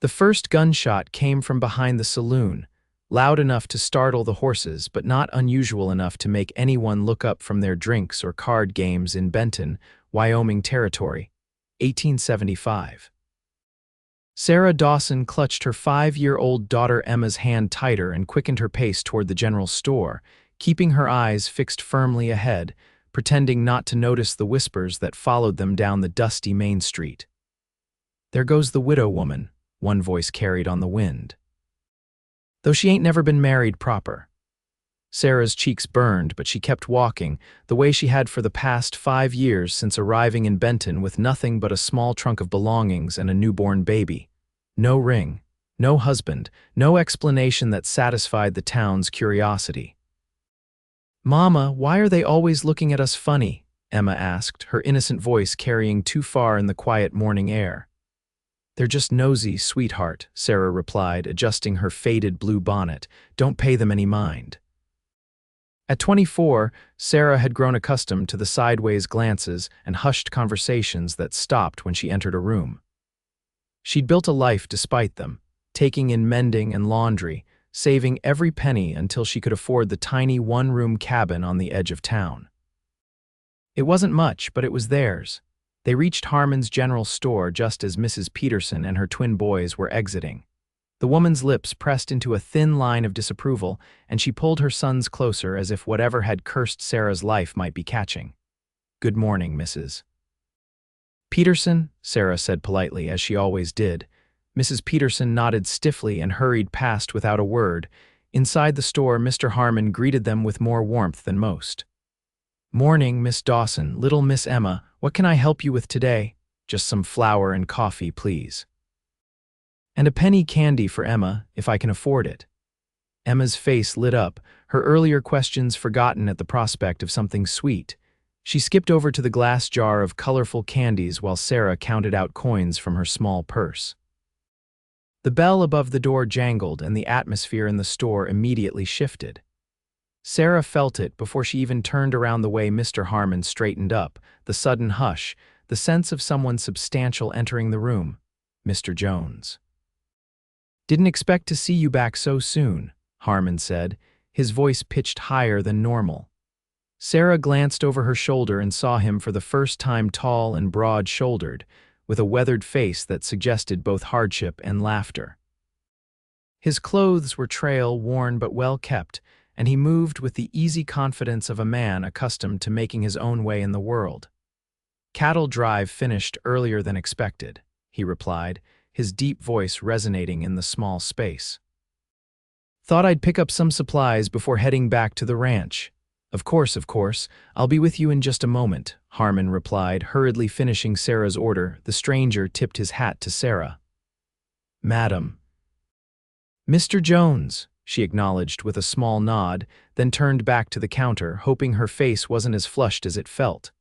The first gunshot came from behind the saloon, loud enough to startle the horses but not unusual enough to make anyone look up from their drinks or card games in Benton, Wyoming Territory, 1875. Sarah Dawson clutched her 5-year-old daughter Emma's hand tighter and quickened her pace toward the general store, keeping her eyes fixed firmly ahead, pretending not to notice the whispers that followed them down the dusty main street. "There goes the widow woman," one voice carried on the wind. "Though she ain't never been married proper." Sarah's cheeks burned, but she kept walking, the way she had for the past 5 years since arriving in Benton with nothing but a small trunk of belongings and a newborn baby. No ring, no husband, no explanation that satisfied the town's curiosity. "Mama, why are they always looking at us funny?" Emma asked, her innocent voice carrying too far in the quiet morning air. "They're just nosy, sweetheart," Sarah replied, adjusting her faded blue bonnet. "Don't pay them any mind." At 24, Sarah had grown accustomed to the sideways glances and hushed conversations that stopped when she entered a room. She'd built a life despite them, taking in mending and laundry, saving every penny until she could afford the tiny one-room cabin on the edge of town. It wasn't much, but it was theirs. They reached Harmon's general store just as Mrs. Peterson and her twin boys were exiting. The woman's lips pressed into a thin line of disapproval, and she pulled her sons closer as if whatever had cursed Sarah's life might be catching. "Good morning, Mrs. Peterson," Sarah said politely, as she always did. Mrs. Peterson nodded stiffly and hurried past without a word. Inside the store, Mr. Harmon greeted them with more warmth than most. "Morning, Miss Dawson, little Miss Emma. What can I help you with today?" "Just some flour and coffee, please. And a penny candy for Emma, if I can afford it." Emma's face lit up, her earlier questions forgotten at the prospect of something sweet. She skipped over to the glass jar of colorful candies while Sarah counted out coins from her small purse. The bell above the door jangled, and the atmosphere in the store immediately shifted. Sarah felt it before she even turned around the way Mr. Harmon straightened up, the sudden hush, the sense of someone substantial entering the room. "Mr. Jones." "Didn't expect to see you back so soon," Harmon said, his voice pitched higher than normal. Sarah glanced over her shoulder and saw him for the first time tall and broad-shouldered, with a weathered face that suggested both hardship and laughter. His clothes were trail-worn but well-kept, and he moved with the easy confidence of a man accustomed to making his own way in the world. "Cattle drive finished earlier than expected," he replied, his deep voice resonating in the small space. "Thought I'd pick up some supplies before heading back to the ranch." Of course. I'll be with you in just a moment," Harmon replied, hurriedly finishing Sarah's order. The stranger tipped his hat to Sarah. "Madam." "Mr. Jones," she acknowledged with a small nod, then turned back to the counter, hoping her face wasn't as flushed as it felt.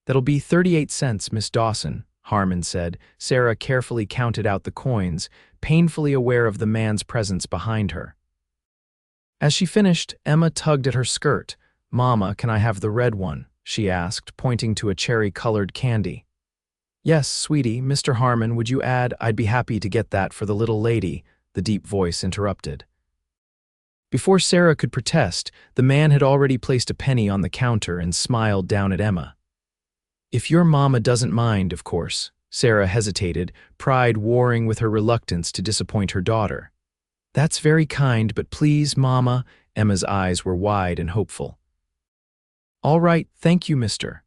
"That'll be 38 cents, Miss Dawson," Harmon said. Sarah carefully counted out the coins, painfully aware of the man's presence behind her. As she finished, Emma tugged at her skirt. "Mama, can I have the red one?" she asked, pointing to a cherry-colored candy. "Yes, sweetie, Mr. Harmon, would you add, I'd be happy to get that for the little lady," the deep voice interrupted. Before Sarah could protest, the man had already placed a penny on the counter and smiled down at Emma. "If your mama doesn't mind, of course." Sarah hesitated, pride warring with her reluctance to disappoint her daughter. "That's very kind, but please, Mama." Emma's eyes were wide and hopeful. "All right, thank you, Mr.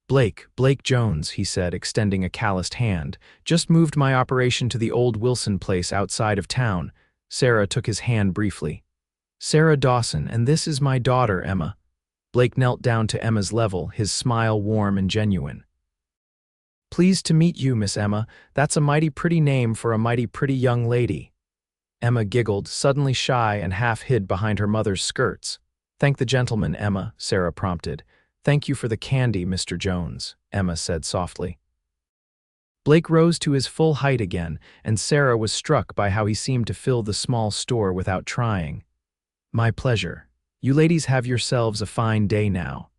Blake Jones," he said, extending a calloused hand. "Just moved my operation to the old Wilson place outside of town." Sarah took his hand briefly. "Sarah Dawson, and this is my daughter, Emma." Blake knelt down to Emma's level, his smile warm and genuine. "Pleased to meet you, Miss Emma. That's a mighty pretty name for a mighty pretty young lady." Emma giggled, suddenly shy and half hid behind her mother's skirts. "Thank the gentleman, Emma," Sarah prompted. "Thank you for the candy, Mr. Jones," Emma said softly. Blake rose to his full height again, and Sarah was struck by how he seemed to fill the small store without trying. "My pleasure. You ladies have yourselves a fine day now."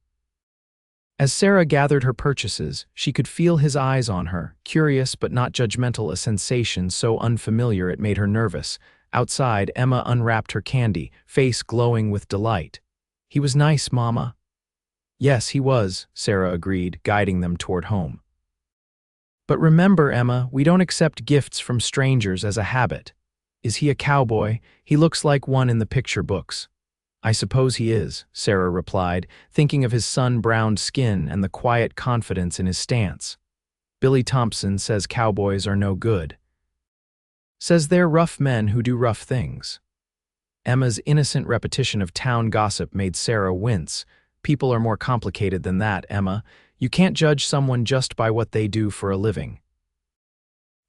As Sarah gathered her purchases, she could feel his eyes on her, curious but not judgmental, a sensation so unfamiliar it made her nervous. Outside, Emma unwrapped her candy, face glowing with delight. "He was nice, Mama." "Yes, he was," Sarah agreed, guiding them toward home. "But remember, Emma, we don't accept gifts from strangers as a habit. Is he a cowboy? He looks like one in the picture books." "I suppose he is," Sarah replied, thinking of his sun-browned skin and the quiet confidence in his stance. "Billy Thompson says cowboys are no good. Says they're rough men who do rough things." Emma's innocent repetition of town gossip made Sarah wince. "People are more complicated than that, Emma. You can't judge someone just by what they do for a living."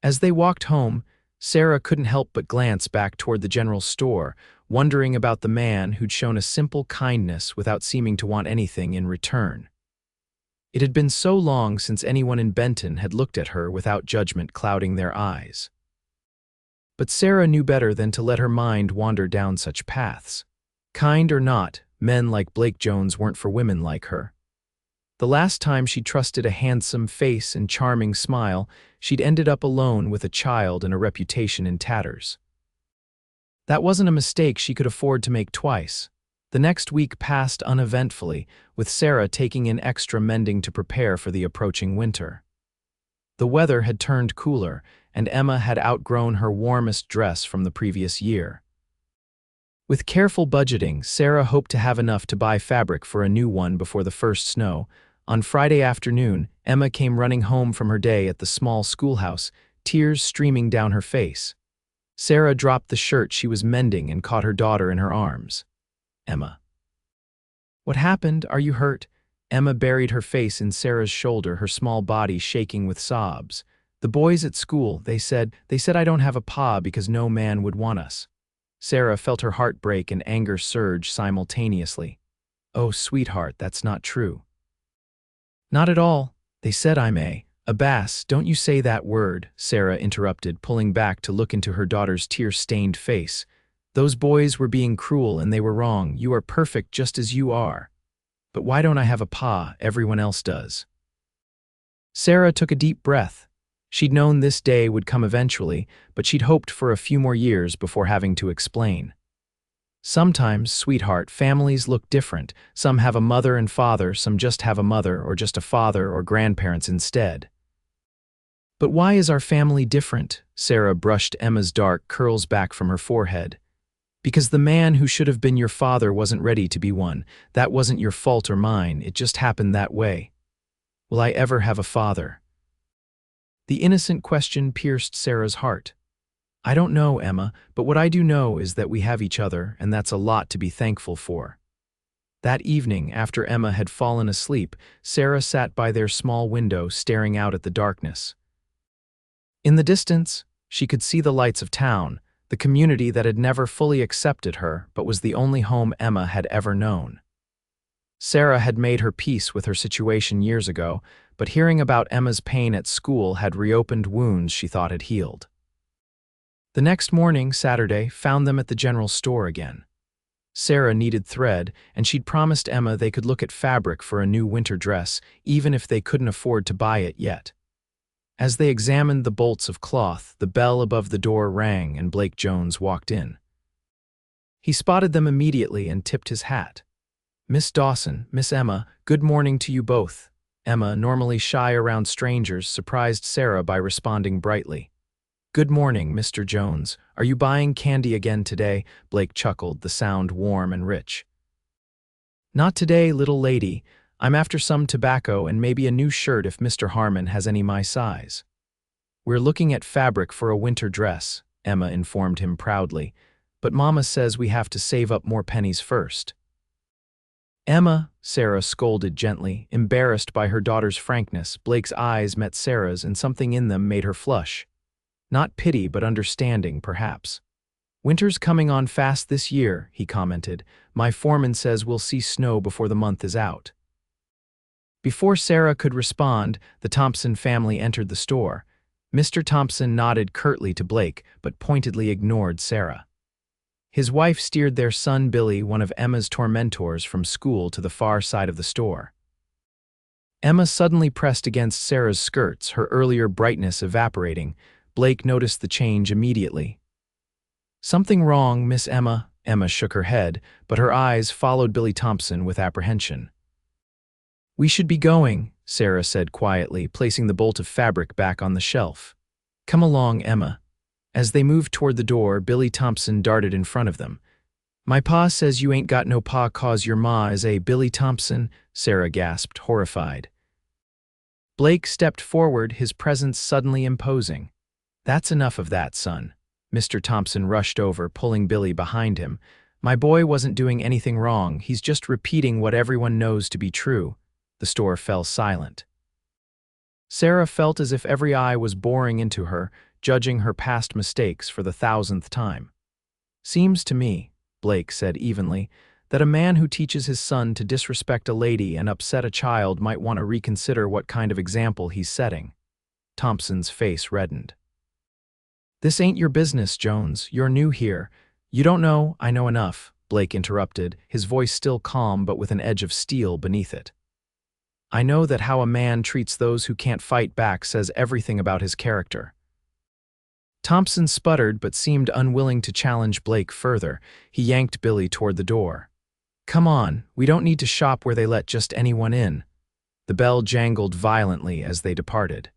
As they walked home, Sarah couldn't help but glance back toward the general store, wondering about the man who'd shown a simple kindness without seeming to want anything in return. It had been so long since anyone in Benton had looked at her without judgment clouding their eyes. But Sarah knew better than to let her mind wander down such paths. Kind or not, men like Blake Jones weren't for women like her. The last time she trusted a handsome face and charming smile, she'd ended up alone with a child and a reputation in tatters. That wasn't a mistake she could afford to make twice. The next week passed uneventfully, with Sarah taking in extra mending to prepare for the approaching winter. The weather had turned cooler, and Emma had outgrown her warmest dress from the previous year. With careful budgeting, Sarah hoped to have enough to buy fabric for a new one before the first snow. On Friday afternoon, Emma came running home from her day at the small schoolhouse, tears streaming down her face. Sarah dropped the shirt she was mending and caught her daughter in her arms. "Emma." "What happened? Are you hurt?" Emma buried her face in Sarah's shoulder, her small body shaking with sobs. "The boys at school, they said I don't have a pa because no man would want us." Sarah felt her heart break and anger surge simultaneously. "Oh, sweetheart, that's not true." "Not at all. They said I'm a bass. Don't you say that word," Sarah interrupted, pulling back to look into her daughter's tear-stained face. "Those boys were being cruel and they were wrong. You are perfect just as you are. But why don't I have a pa? Everyone else does." Sarah took a deep breath. She'd known this day would come eventually, but she'd hoped for a few more years before having to explain. "Sometimes, sweetheart, families look different. Some have a mother and father, some just have a mother or just a father or grandparents instead." "But why is our family different?" Sarah brushed Emma's dark curls back from her forehead. "Because the man who should have been your father wasn't ready to be one. That wasn't your fault or mine, it just happened that way." "Will I ever have a father?" The innocent question pierced Sarah's heart. "I don't know, Emma, but what I do know is that we have each other, and that's a lot to be thankful for." That evening, after Emma had fallen asleep, Sarah sat by their small window staring out at the darkness. In the distance, she could see the lights of town, the community that had never fully accepted her but was the only home Emma had ever known. Sarah had made her peace with her situation years ago, but hearing about Emma's pain at school had reopened wounds she thought had healed. The next morning, Saturday, found them at the general store again. Sarah needed thread, and she'd promised Emma they could look at fabric for a new winter dress, even if they couldn't afford to buy it yet. As they examined the bolts of cloth, the bell above the door rang and Blake Jones walked in. He spotted them immediately and tipped his hat. "Miss Dawson, Miss Emma, good morning to you both." Emma, normally shy around strangers, surprised Sarah by responding brightly. "Good morning, Mr. Jones. Are you buying candy again today?" Blake chuckled, the sound warm and rich. "Not today, little lady. I'm after some tobacco and maybe a new shirt if Mr. Harmon has any my size." "We're looking at fabric for a winter dress," Emma informed him proudly, "but Mama says we have to save up more pennies first." "Emma," Sarah scolded gently, embarrassed by her daughter's frankness. Blake's eyes met Sarah's and something in them made her flush. Not pity, but understanding, perhaps. "Winter's coming on fast this year," he commented. "My foreman says we'll see snow before the month is out." Before Sarah could respond, the Thompson family entered the store. Mr. Thompson nodded curtly to Blake, but pointedly ignored Sarah. His wife steered their son Billy, one of Emma's tormentors, from school to the far side of the store. Emma suddenly pressed against Sarah's skirts, her earlier brightness evaporating. Blake noticed the change immediately. "Something wrong, Miss Emma?" Emma shook her head, but her eyes followed Billy Thompson with apprehension. "We should be going," Sarah said quietly, placing the bolt of fabric back on the shelf. "Come along, Emma." As they moved toward the door, Billy Thompson darted in front of them. "My pa says you ain't got no pa 'cause your ma is a Billy Thompson," Sarah gasped, horrified. Blake stepped forward, his presence suddenly imposing. "That's enough of that, son." Mr. Thompson rushed over, pulling Billy behind him. "My boy wasn't doing anything wrong. He's just repeating what everyone knows to be true." The store fell silent. Sarah felt as if every eye was boring into her, judging her past mistakes for the 1,000th time. "Seems to me," Blake said evenly, "that a man who teaches his son to disrespect a lady and upset a child might want to reconsider what kind of example he's setting." Thompson's face reddened. "This ain't your business, Jones. You're new here. You don't know." "I know enough," Blake interrupted, his voice still calm but with an edge of steel beneath it. "I know that how a man treats those who can't fight back says everything about his character." Thompson sputtered but seemed unwilling to challenge Blake further. He yanked Billy toward the door. "Come on, we don't need to shop where they let just anyone in." The bell jangled violently as they departed.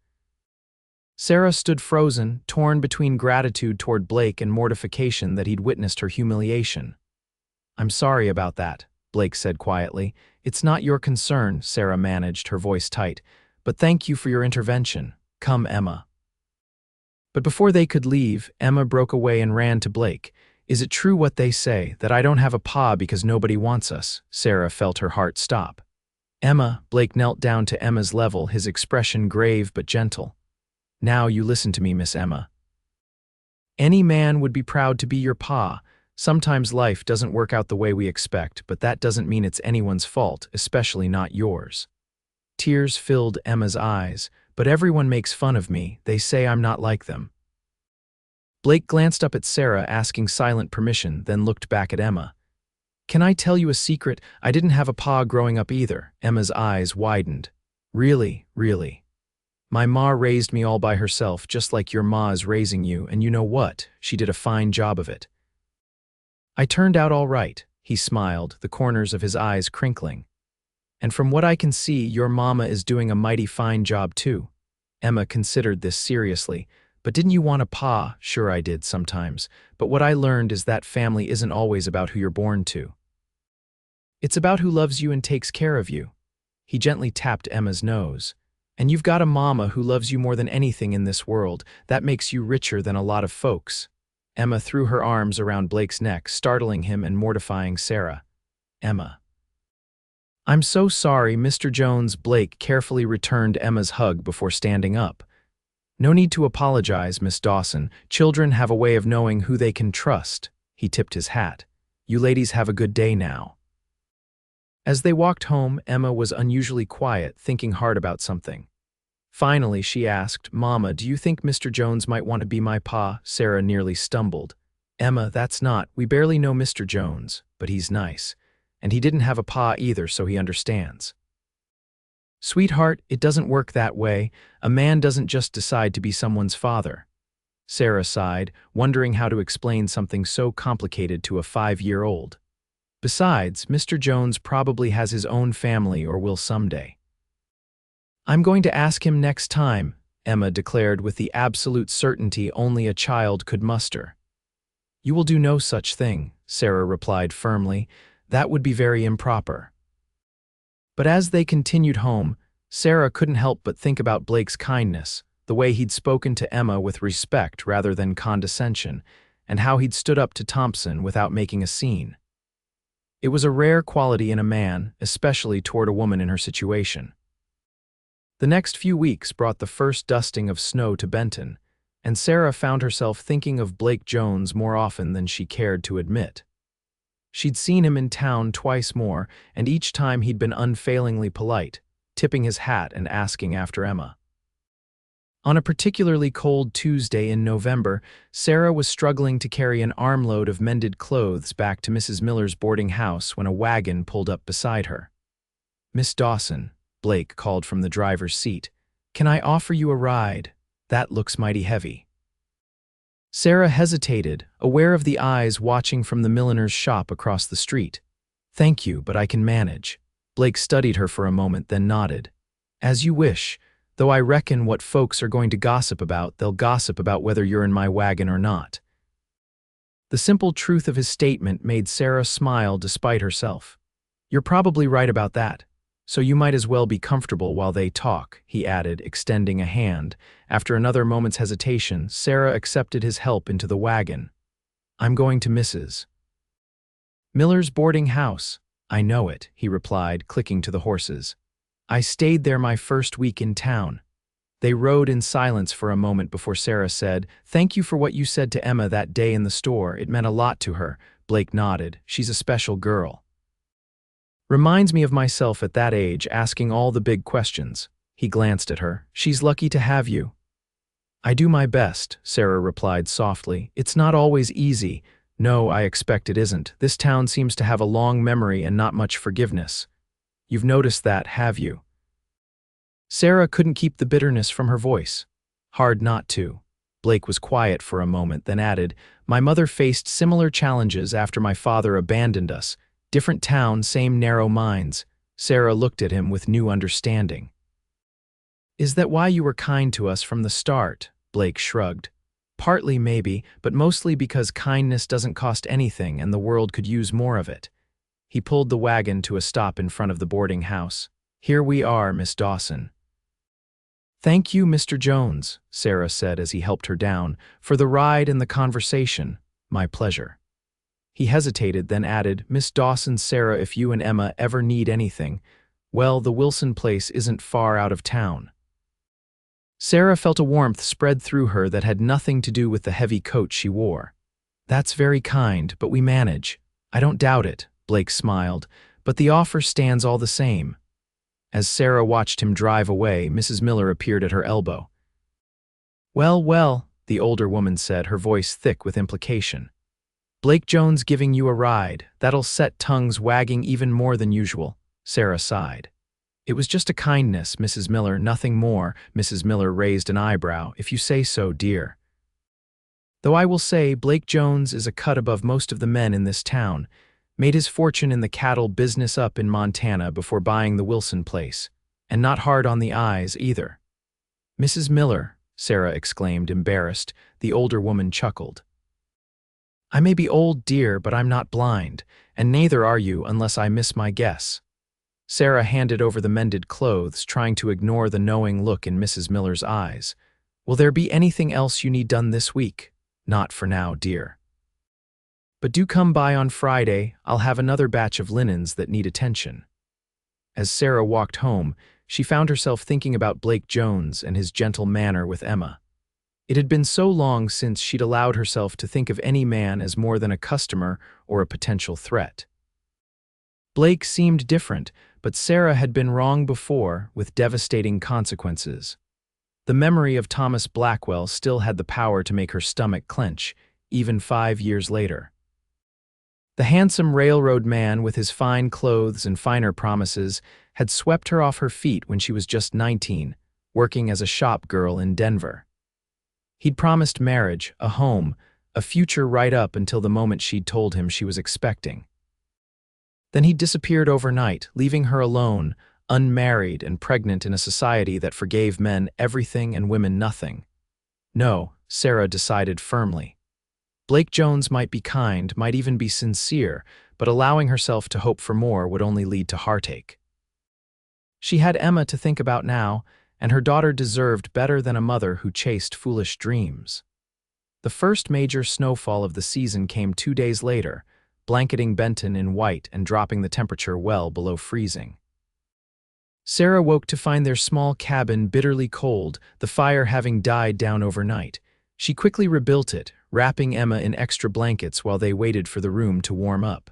Sarah stood frozen, torn between gratitude toward Blake and mortification that he'd witnessed her humiliation. "I'm sorry about that," Blake said quietly. "It's not your concern," Sarah managed, her voice tight. "But thank you for your intervention. Come, Emma." But before they could leave, Emma broke away and ran to Blake. "Is it true what they say, that I don't have a pa because nobody wants us?" Sarah felt her heart stop. "Emma," Blake knelt down to Emma's level, his expression grave but gentle. "Now you listen to me, Miss Emma. Any man would be proud to be your pa. Sometimes life doesn't work out the way we expect, but that doesn't mean it's anyone's fault, especially not yours." Tears filled Emma's eyes. "But everyone makes fun of me. They say I'm not like them." Blake glanced up at Sarah, asking silent permission, then looked back at Emma. "Can I tell you a secret? I didn't have a pa growing up either." Emma's eyes widened. "Really, really. My ma raised me all by herself, just like your ma is raising you, and you know what? She did a fine job of it. I turned out all right." He smiled, the corners of his eyes crinkling. "And from what I can see, your mama is doing a mighty fine job too." Emma considered this seriously. "But didn't you want a pa?" "Sure I did sometimes. But what I learned is that family isn't always about who you're born to. It's about who loves you and takes care of you." He gently tapped Emma's nose. "And you've got a mama who loves you more than anything in this world. That makes you richer than a lot of folks." Emma threw her arms around Blake's neck, startling him and mortifying Sarah. "Emma." "I'm so sorry, Mr. Jones." Blake carefully returned Emma's hug before standing up. "No need to apologize, Miss Dawson. Children have a way of knowing who they can trust." He tipped his hat. "You ladies have a good day now." As they walked home, Emma was unusually quiet, thinking hard about something. Finally, she asked, "Mama, do you think Mr. Jones might want to be my pa?" Sarah nearly stumbled. "Emma, that's not. We barely know Mr. Jones, but he's nice. And he didn't have a pa either, so he understands." "Sweetheart, it doesn't work that way. A man doesn't just decide to be someone's father." Sarah sighed, wondering how to explain something so complicated to a 5-year-old. "Besides, Mr. Jones probably has his own family or will someday." "I'm going to ask him next time," Emma declared with the absolute certainty only a child could muster. "You will do no such thing," Sarah replied firmly. "That would be very improper." But as they continued home, Sarah couldn't help but think about Blake's kindness, the way he'd spoken to Emma with respect rather than condescension, and how he'd stood up to Thompson without making a scene. It was a rare quality in a man, especially toward a woman in her situation. The next few weeks brought the first dusting of snow to Benton, and Sarah found herself thinking of Blake Jones more often than she cared to admit. She'd seen him in town twice more, and each time he'd been unfailingly polite, tipping his hat and asking after Emma. On a particularly cold Tuesday in November, Sarah was struggling to carry an armload of mended clothes back to Mrs. Miller's boarding house when a wagon pulled up beside her. "Miss Dawson," Blake called from the driver's seat. "Can I offer you a ride? That looks mighty heavy." Sarah hesitated, aware of the eyes watching from the milliner's shop across the street. "Thank you, but I can manage." Blake studied her for a moment, then nodded. "As you wish, though I reckon what folks are going to gossip about, they'll gossip about whether you're in my wagon or not." The simple truth of his statement made Sarah smile despite herself. "You're probably right about that, so you might as well be comfortable while they talk," he added, extending a hand. After another moment's hesitation, Sarah accepted his help into the wagon. "I'm going to Mrs. Miller's boarding house." "I know it," he replied, clicking to the horses. "I stayed there my first week in town." They rode in silence for a moment before Sarah said, "Thank you for what you said to Emma that day in the store. It meant a lot to her." Blake nodded. "She's a special girl. Reminds me of myself at that age, asking all the big questions." He glanced at her. "She's lucky to have you." "I do my best," Sarah replied softly. "It's not always easy." "No, I expect it isn't. This town seems to have a long memory and not much forgiveness. You've noticed that, have you?" Sarah couldn't keep the bitterness from her voice. "Hard not to." Blake was quiet for a moment, then added, "My mother faced similar challenges after my father abandoned us. Different town, same narrow minds." Sarah looked at him with new understanding. "Is that why you were kind to us from the start?" Blake shrugged. "Partly, maybe, but mostly because kindness doesn't cost anything and the world could use more of it." He pulled the wagon to a stop in front of the boarding house. "Here we are, Miss Dawson." "Thank you, Mr. Jones," Sarah said as he helped her down, "for the ride and the conversation." "My pleasure." He hesitated, then added, "Miss Dawson, Sarah, if you and Emma ever need anything, well, the Wilson place isn't far out of town." Sarah felt a warmth spread through her that had nothing to do with the heavy coat she wore. "That's very kind, but we manage." "I don't doubt it," Blake smiled, "but the offer stands all the same." As Sarah watched him drive away, Mrs. Miller appeared at her elbow. "Well, well," the older woman said, her voice thick with implication. "Blake Jones giving you a ride. That'll set tongues wagging even more than usual." Sarah sighed. "It was just a kindness, Mrs. Miller, nothing more." Mrs. Miller raised an eyebrow. "If you say so, dear. Though I will say, Blake Jones is a cut above most of the men in this town. Made his fortune in the cattle business up in Montana before buying the Wilson place. And not hard on the eyes, either." "Mrs. Miller," Sarah exclaimed, embarrassed. The older woman chuckled. "I may be old, dear, but I'm not blind, and neither are you unless I miss my guess." Sarah handed over the mended clothes, trying to ignore the knowing look in Mrs. Miller's eyes. "Will there be anything else you need done this week?" "Not for now, dear. But do come by on Friday. I'll have another batch of linens that need attention." As Sarah walked home, she found herself thinking about Blake Jones and his gentle manner with Emma. It had been so long since she'd allowed herself to think of any man as more than a customer or a potential threat. Blake seemed different, but Sarah had been wrong before, with devastating consequences. The memory of Thomas Blackwell still had the power to make her stomach clench, even 5 years later. The handsome railroad man with his fine clothes and finer promises had swept her off her feet when she was just 19, working as a shop girl in Denver. He'd promised marriage, a home, a future right up until the moment she'd told him she was expecting. Then he disappeared overnight, leaving her alone, unmarried and pregnant in a society that forgave men everything and women nothing. No, Sarah decided firmly. Blake Jones might be kind, might even be sincere, but allowing herself to hope for more would only lead to heartache. She had Emma to think about now, and her daughter deserved better than a mother who chased foolish dreams. The first major snowfall of the season came 2 days later, blanketing Benton in white and dropping the temperature well below freezing. Sarah woke to find their small cabin bitterly cold, the fire having died down overnight. She quickly rebuilt it, wrapping Emma in extra blankets while they waited for the room to warm up.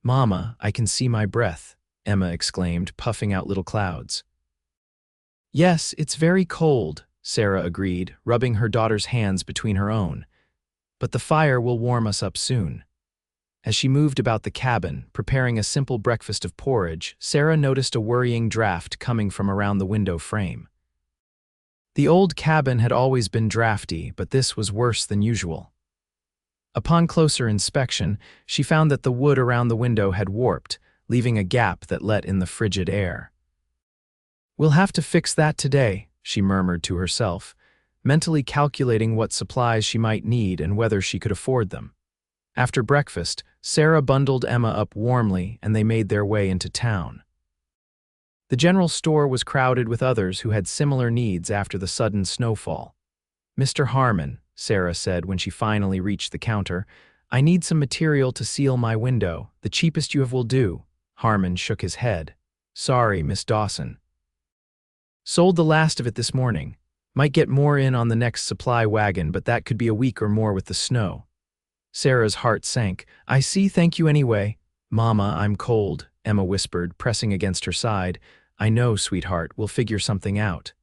"Mama, I can see my breath," Emma exclaimed, puffing out little clouds. "Yes, it's very cold," Sarah agreed, rubbing her daughter's hands between her own. "But the fire will warm us up soon." As she moved about the cabin, preparing a simple breakfast of porridge, Sarah noticed a worrying draft coming from around the window frame. The old cabin had always been drafty, but this was worse than usual. Upon closer inspection, she found that the wood around the window had warped, leaving a gap that let in the frigid air. "We'll have to fix that today," she murmured to herself, mentally calculating what supplies she might need and whether she could afford them. After breakfast, Sarah bundled Emma up warmly and they made their way into town. The general store was crowded with others who had similar needs after the sudden snowfall. "Mr. Harmon," Sarah said when she finally reached the counter, "I need some material to seal my window. The cheapest you have will do." Harmon shook his head. "Sorry, Miss Dawson. Sold the last of it this morning. Might get more in on the next supply wagon, but that could be a week or more with the snow." Sarah's heart sank. "I see, thank you anyway." "Mama, I'm cold," Emma whispered, pressing against her side. "I know, sweetheart, we'll figure something out."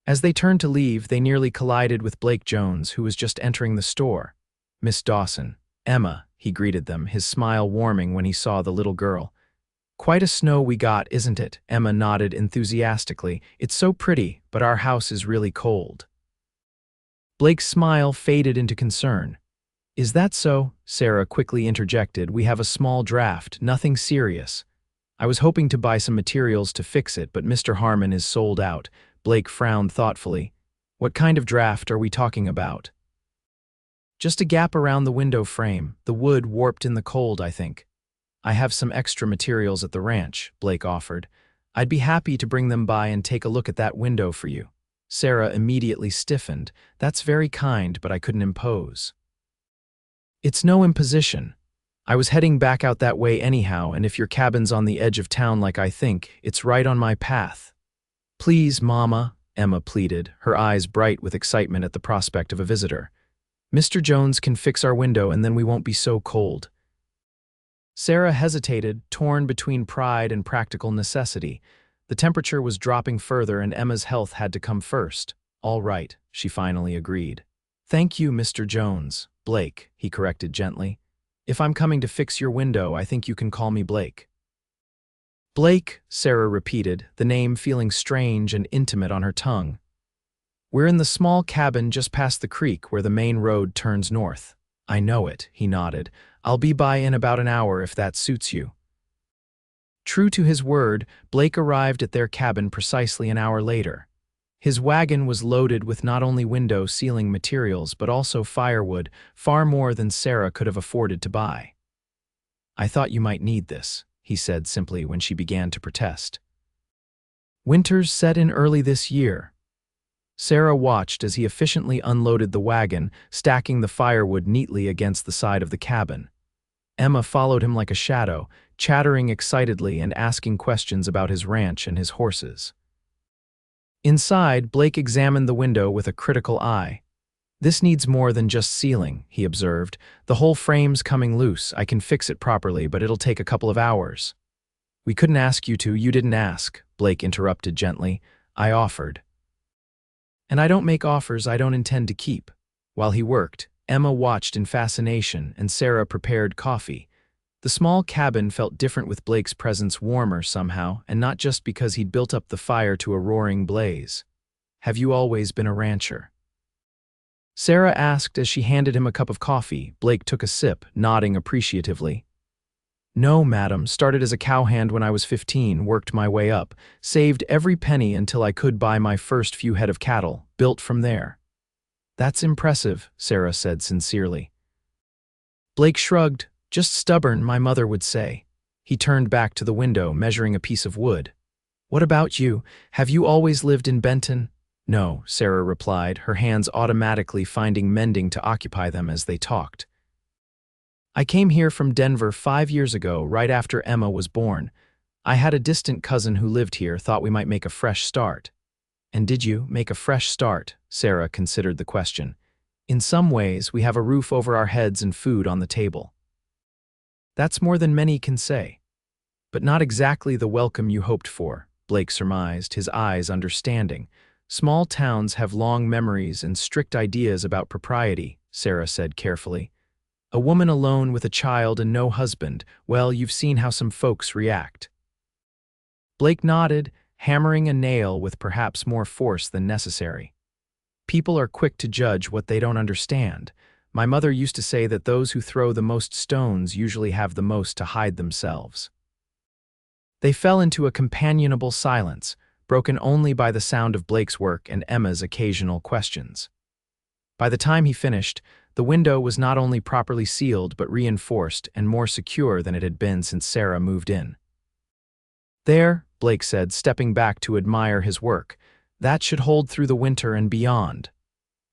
As they turned to leave, they nearly collided with Blake Jones, who was just entering the store. "Miss Dawson." "Emma," he greeted them, his smile warming when he saw the little girl. "Quite a snow we got, isn't it?" Emma nodded enthusiastically. "It's so pretty, but our house is really cold." Blake's smile faded into concern. "Is that so?" Sarah quickly interjected. "We have a small draft, nothing serious. I was hoping to buy some materials to fix it, but Mr. Harmon is sold out." Blake frowned thoughtfully. "What kind of draft are we talking about?" "Just a gap around the window frame. The wood warped in the cold, I think." "I have some extra materials at the ranch," Blake offered. "I'd be happy to bring them by and take a look at that window for you." Sarah immediately stiffened. "That's very kind, but I couldn't impose." "It's no imposition. I was heading back out that way anyhow, and if your cabin's on the edge of town like I think, it's right on my path." "Please, Mama," Emma pleaded, her eyes bright with excitement at the prospect of a visitor. "Mr. Jones can fix our window and then we won't be so cold." Sarah hesitated, torn between pride and practical necessity. The temperature was dropping further and Emma's health had to come first. "All right," she finally agreed. "Thank you, Mr. Jones." "Blake," he corrected gently. "If I'm coming to fix your window, I think you can call me Blake." "Blake," Sarah repeated, the name feeling strange and intimate on her tongue. "We're in the small cabin just past the creek where the main road turns north." "I know it," he nodded. "I'll be by in about an hour if that suits you." True to his word, Blake arrived at their cabin precisely an hour later. His wagon was loaded with not only window sealing materials but also firewood, far more than Sarah could have afforded to buy. "I thought you might need this," he said simply when she began to protest. "Winter's set in early this year." Sarah watched as he efficiently unloaded the wagon, stacking the firewood neatly against the side of the cabin. Emma followed him like a shadow, chattering excitedly and asking questions about his ranch and his horses. Inside, Blake examined the window with a critical eye. "This needs more than just sealing," he observed. "The whole frame's coming loose. I can fix it properly, but it'll take a couple of hours." "We couldn't ask you to. You didn't ask," Blake interrupted gently. "I offered. And I don't make offers I don't intend to keep." While he worked, Emma watched in fascination and Sarah prepared coffee. The small cabin felt different with Blake's presence, warmer somehow, and not just because he'd built up the fire to a roaring blaze. "Have you always been a rancher?" Sarah asked as she handed him a cup of coffee. Blake took a sip, nodding appreciatively. "No, madam. Started as a cowhand when I was 15, worked my way up, saved every penny until I could buy my first few head of cattle, built from there." "That's impressive," Sarah said sincerely. Blake shrugged. "Just stubborn, my mother would say." He turned back to the window, measuring a piece of wood. "What about you? Have you always lived in Benton?" "No," Sarah replied, her hands automatically finding mending to occupy them as they talked. "I came here from Denver 5 years ago, right after Emma was born. I had a distant cousin who lived here, thought we might make a fresh start." "And did you make a fresh start?" Sarah considered the question. "In some ways, we have a roof over our heads and food on the table." "That's more than many can say. But not exactly the welcome you hoped for," Blake surmised, his eyes understanding. "Small towns have long memories and strict ideas about propriety," Sarah said carefully. A woman alone with a child and no husband. Well, you've seen how some folks react. Blake nodded, hammering a nail with perhaps more force than necessary. People are quick to judge what they don't understand. My mother used to say that those who throw the most stones usually have the most to hide themselves. They fell into a companionable silence, broken only by the sound of Blake's work and Emma's occasional questions. By the time he finished, the window was not only properly sealed but reinforced and more secure than it had been since Sarah moved in. "There," Blake said, stepping back to admire his work. "That should hold through the winter and beyond."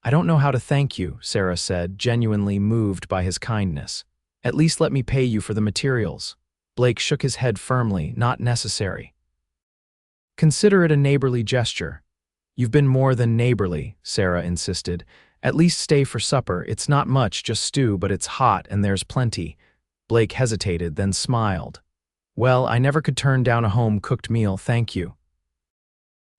"I don't know how to thank you," Sarah said, genuinely moved by his kindness. "At least let me pay you for the materials." Blake shook his head firmly. "Not necessary." "Consider it a neighborly gesture." "You've been more than neighborly," Sarah insisted. "At least stay for supper. It's not much, just stew, but it's hot and there's plenty." Blake hesitated, then smiled. "Well, I never could turn down a home-cooked meal, thank you."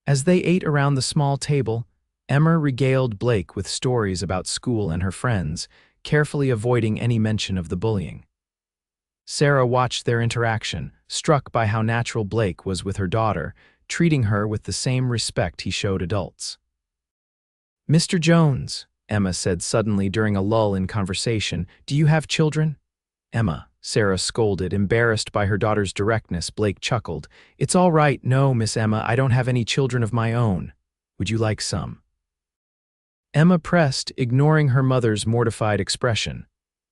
As they ate around the small table, Emma regaled Blake with stories about school and her friends, carefully avoiding any mention of the bullying. Sarah watched their interaction, struck by how natural Blake was with her daughter, treating her with the same respect he showed adults. "Mr. Jones," Emma said suddenly during a lull in conversation, "do you have children?" "Emma," Sarah scolded, embarrassed by her daughter's directness. Blake chuckled. "It's all right. No, Miss Emma, I don't have any children of my own. Would you like some?" Emma pressed, ignoring her mother's mortified expression.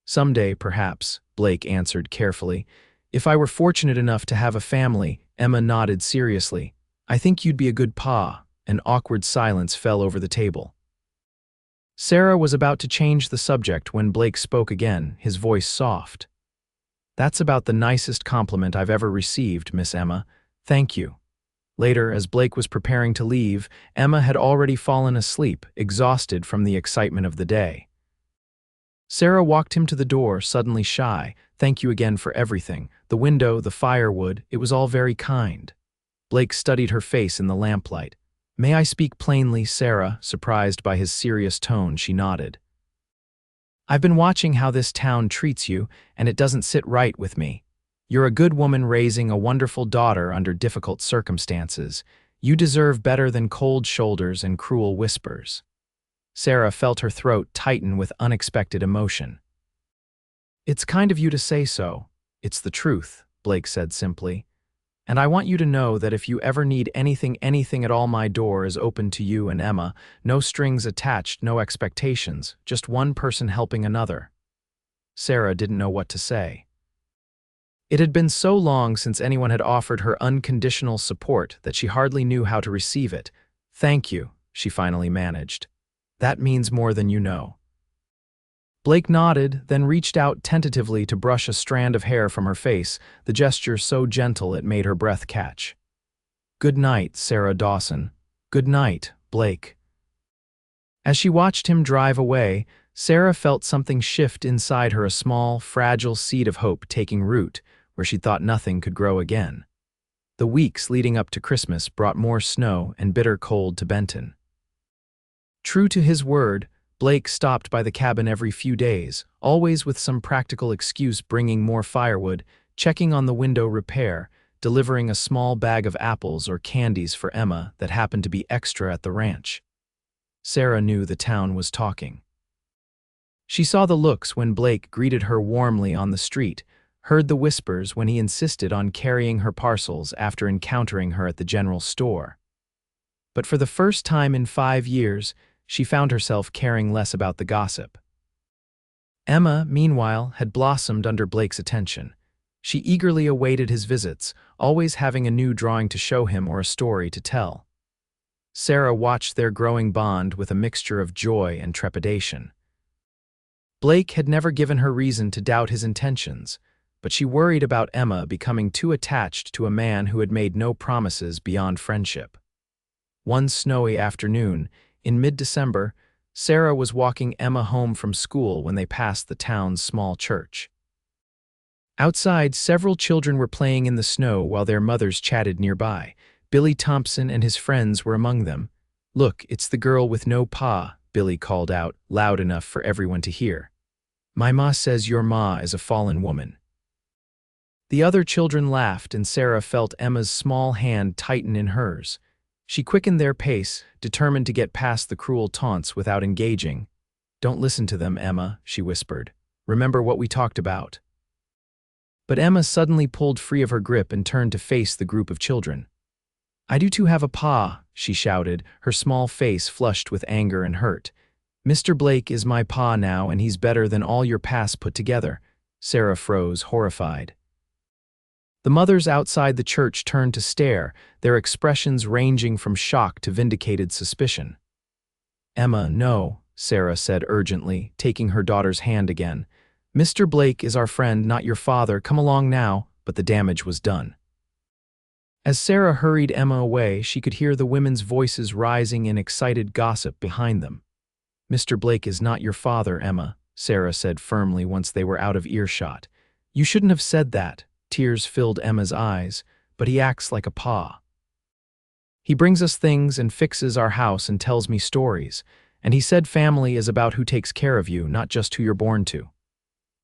"Someday, perhaps," Blake answered carefully. "If I were fortunate enough to have a family," Emma nodded seriously. "I think you'd be a good pa." An awkward silence fell over the table. Sarah was about to change the subject when Blake spoke again, his voice soft. "That's about the nicest compliment I've ever received, Miss Emma. Thank you." Later, as Blake was preparing to leave, Emma had already fallen asleep, exhausted from the excitement of the day. Sarah walked him to the door, suddenly shy. "Thank you again for everything. The window, the firewood, it was all very kind." Blake studied her face in the lamplight. "May I speak plainly, Sarah?" Surprised by his serious tone, she nodded. "I've been watching how this town treats you, and it doesn't sit right with me. You're a good woman raising a wonderful daughter under difficult circumstances. You deserve better than cold shoulders and cruel whispers." Sarah felt her throat tighten with unexpected emotion. "It's kind of you to say so. It's the truth," Blake said simply. "And I want you to know that if you ever need anything at all, my door is open to you and Emma. No strings attached, no expectations, just one person helping another." Sarah didn't know what to say. It had been so long since anyone had offered her unconditional support that she hardly knew how to receive it. "Thank you," she finally managed. "That means more than you know." Blake nodded, then reached out tentatively to brush a strand of hair from her face, the gesture so gentle it made her breath catch. "Good night, Sarah Dawson." "Good night, Blake." As she watched him drive away, Sarah felt something shift inside her, a small, fragile seed of hope taking root where she thought nothing could grow again. The weeks leading up to Christmas brought more snow and bitter cold to Benton. True to his word, Blake stopped by the cabin every few days, always with some practical excuse, bringing more firewood, checking on the window repair, delivering a small bag of apples or candies for Emma that happened to be extra at the ranch. Sarah knew the town was talking. She saw the looks when Blake greeted her warmly on the street, heard the whispers when he insisted on carrying her parcels after encountering her at the general store. But for the first time in 5 years, she found herself caring less about the gossip. Emma, meanwhile, had blossomed under Blake's attention. She eagerly awaited his visits, always having a new drawing to show him or a story to tell. Sarah watched their growing bond with a mixture of joy and trepidation. Blake had never given her reason to doubt his intentions, but she worried about Emma becoming too attached to a man who had made no promises beyond friendship. One snowy afternoon, in mid-December, Sarah was walking Emma home from school when they passed the town's small church. Outside, several children were playing in the snow while their mothers chatted nearby. Billy Thompson and his friends were among them. "Look, it's the girl with no pa," Billy called out, loud enough for everyone to hear. My ma says your ma is a fallen woman." The other children laughed, and Sarah felt Emma's small hand tighten in hers. She quickened their pace, determined to get past the cruel taunts without engaging. "Don't listen to them, Emma," she whispered. "Remember what we talked about." But Emma suddenly pulled free of her grip and turned to face the group of children. "I do too have a pa," she shouted, her small face flushed with anger and hurt. "Mr. Blake is my pa now, and he's better than all your pa's put together." Sarah froze, horrified. The mothers outside the church turned to stare, their expressions ranging from shock to vindicated suspicion. "Emma, no," Sarah said urgently, taking her daughter's hand again. "Mr. Blake is our friend, not your father. Come along now." But the damage was done. As Sarah hurried Emma away, she could hear the women's voices rising in excited gossip behind them. "Mr. Blake is not your father, Emma," Sarah said firmly once they were out of earshot. "You shouldn't have said that." Tears filled Emma's eyes, "but he acts like a pa. He brings us things and fixes our house and tells me stories, and he said family is about who takes care of you, not just who you're born to."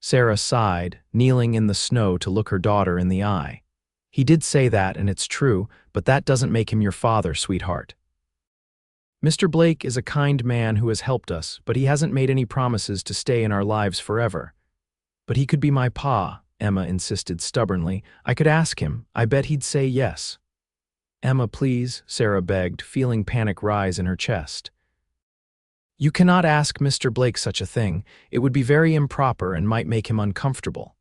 Sarah sighed, kneeling in the snow to look her daughter in the eye. "He did say that, and it's true, but that doesn't make him your father, sweetheart. Mr. Blake is a kind man who has helped us, but he hasn't made any promises to stay in our lives forever." "But he could be my pa," Emma insisted stubbornly. "I could ask him. I bet he'd say yes." "Emma, please," Sarah begged, feeling panic rise in her chest. "You cannot ask Mr. Blake such a thing. It would be very improper and might make him uncomfortable.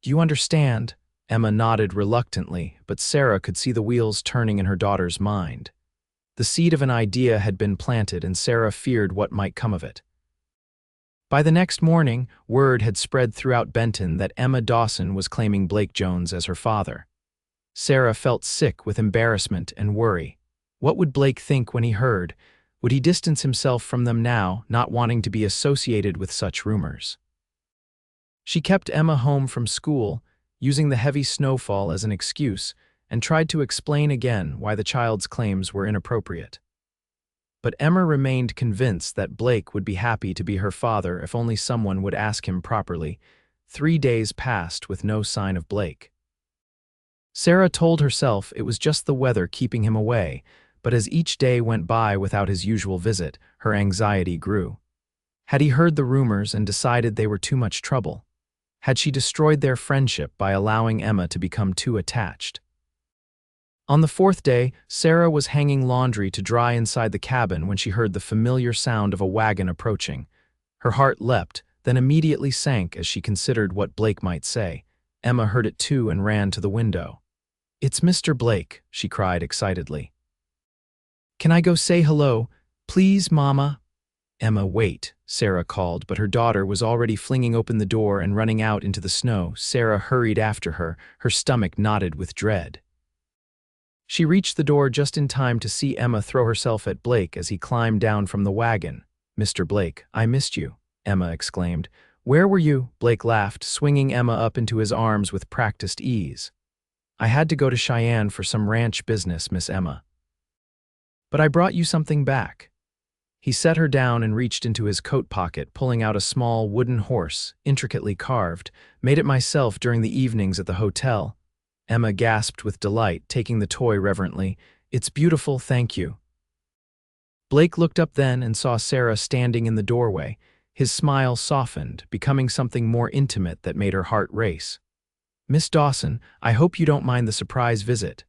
Do you understand?" Emma nodded reluctantly, but Sarah could see the wheels turning in her daughter's mind. The seed of an idea had been planted, and Sarah feared what might come of it. By the next morning, word had spread throughout Benton that Emma Dawson was claiming Blake Jones as her father. Sarah felt sick with embarrassment and worry. What would Blake think when he heard? Would he distance himself from them now, not wanting to be associated with such rumors? She kept Emma home from school, using the heavy snowfall as an excuse, and tried to explain again why the child's claims were inappropriate. But Emma remained convinced that Blake would be happy to be her father if only someone would ask him properly. 3 days passed with no sign of Blake. Sarah told herself it was just the weather keeping him away, but as each day went by without his usual visit, her anxiety grew. Had he heard the rumors and decided they were too much trouble? Had she destroyed their friendship by allowing Emma to become too attached? On the 4th day, Sarah was hanging laundry to dry inside the cabin when she heard the familiar sound of a wagon approaching. Her heart leapt, then immediately sank as she considered what Blake might say. Emma heard it too and ran to the window. "It's Mr. Blake," she cried excitedly. "Can I go say hello? Please, Mama?" "Emma, wait," Sarah called, but her daughter was already flinging open the door and running out into the snow. Sarah hurried after her, her stomach knotted with dread. She reached the door just in time to see Emma throw herself at Blake as he climbed down from the wagon. "Mr. Blake, I missed you," Emma exclaimed. "Where were you?" Blake laughed, swinging Emma up into his arms with practiced ease. "I had to go to Cheyenne for some ranch business, Miss Emma. But I brought you something back." He set her down and reached into his coat pocket, pulling out a small wooden horse, intricately carved. "Made it myself during the evenings at the hotel." Emma gasped with delight, taking the toy reverently. "It's beautiful, thank you." Blake looked up then and saw Sarah standing in the doorway. His smile softened, becoming something more intimate that made her heart race. "Miss Dawson, I hope you don't mind the surprise visit."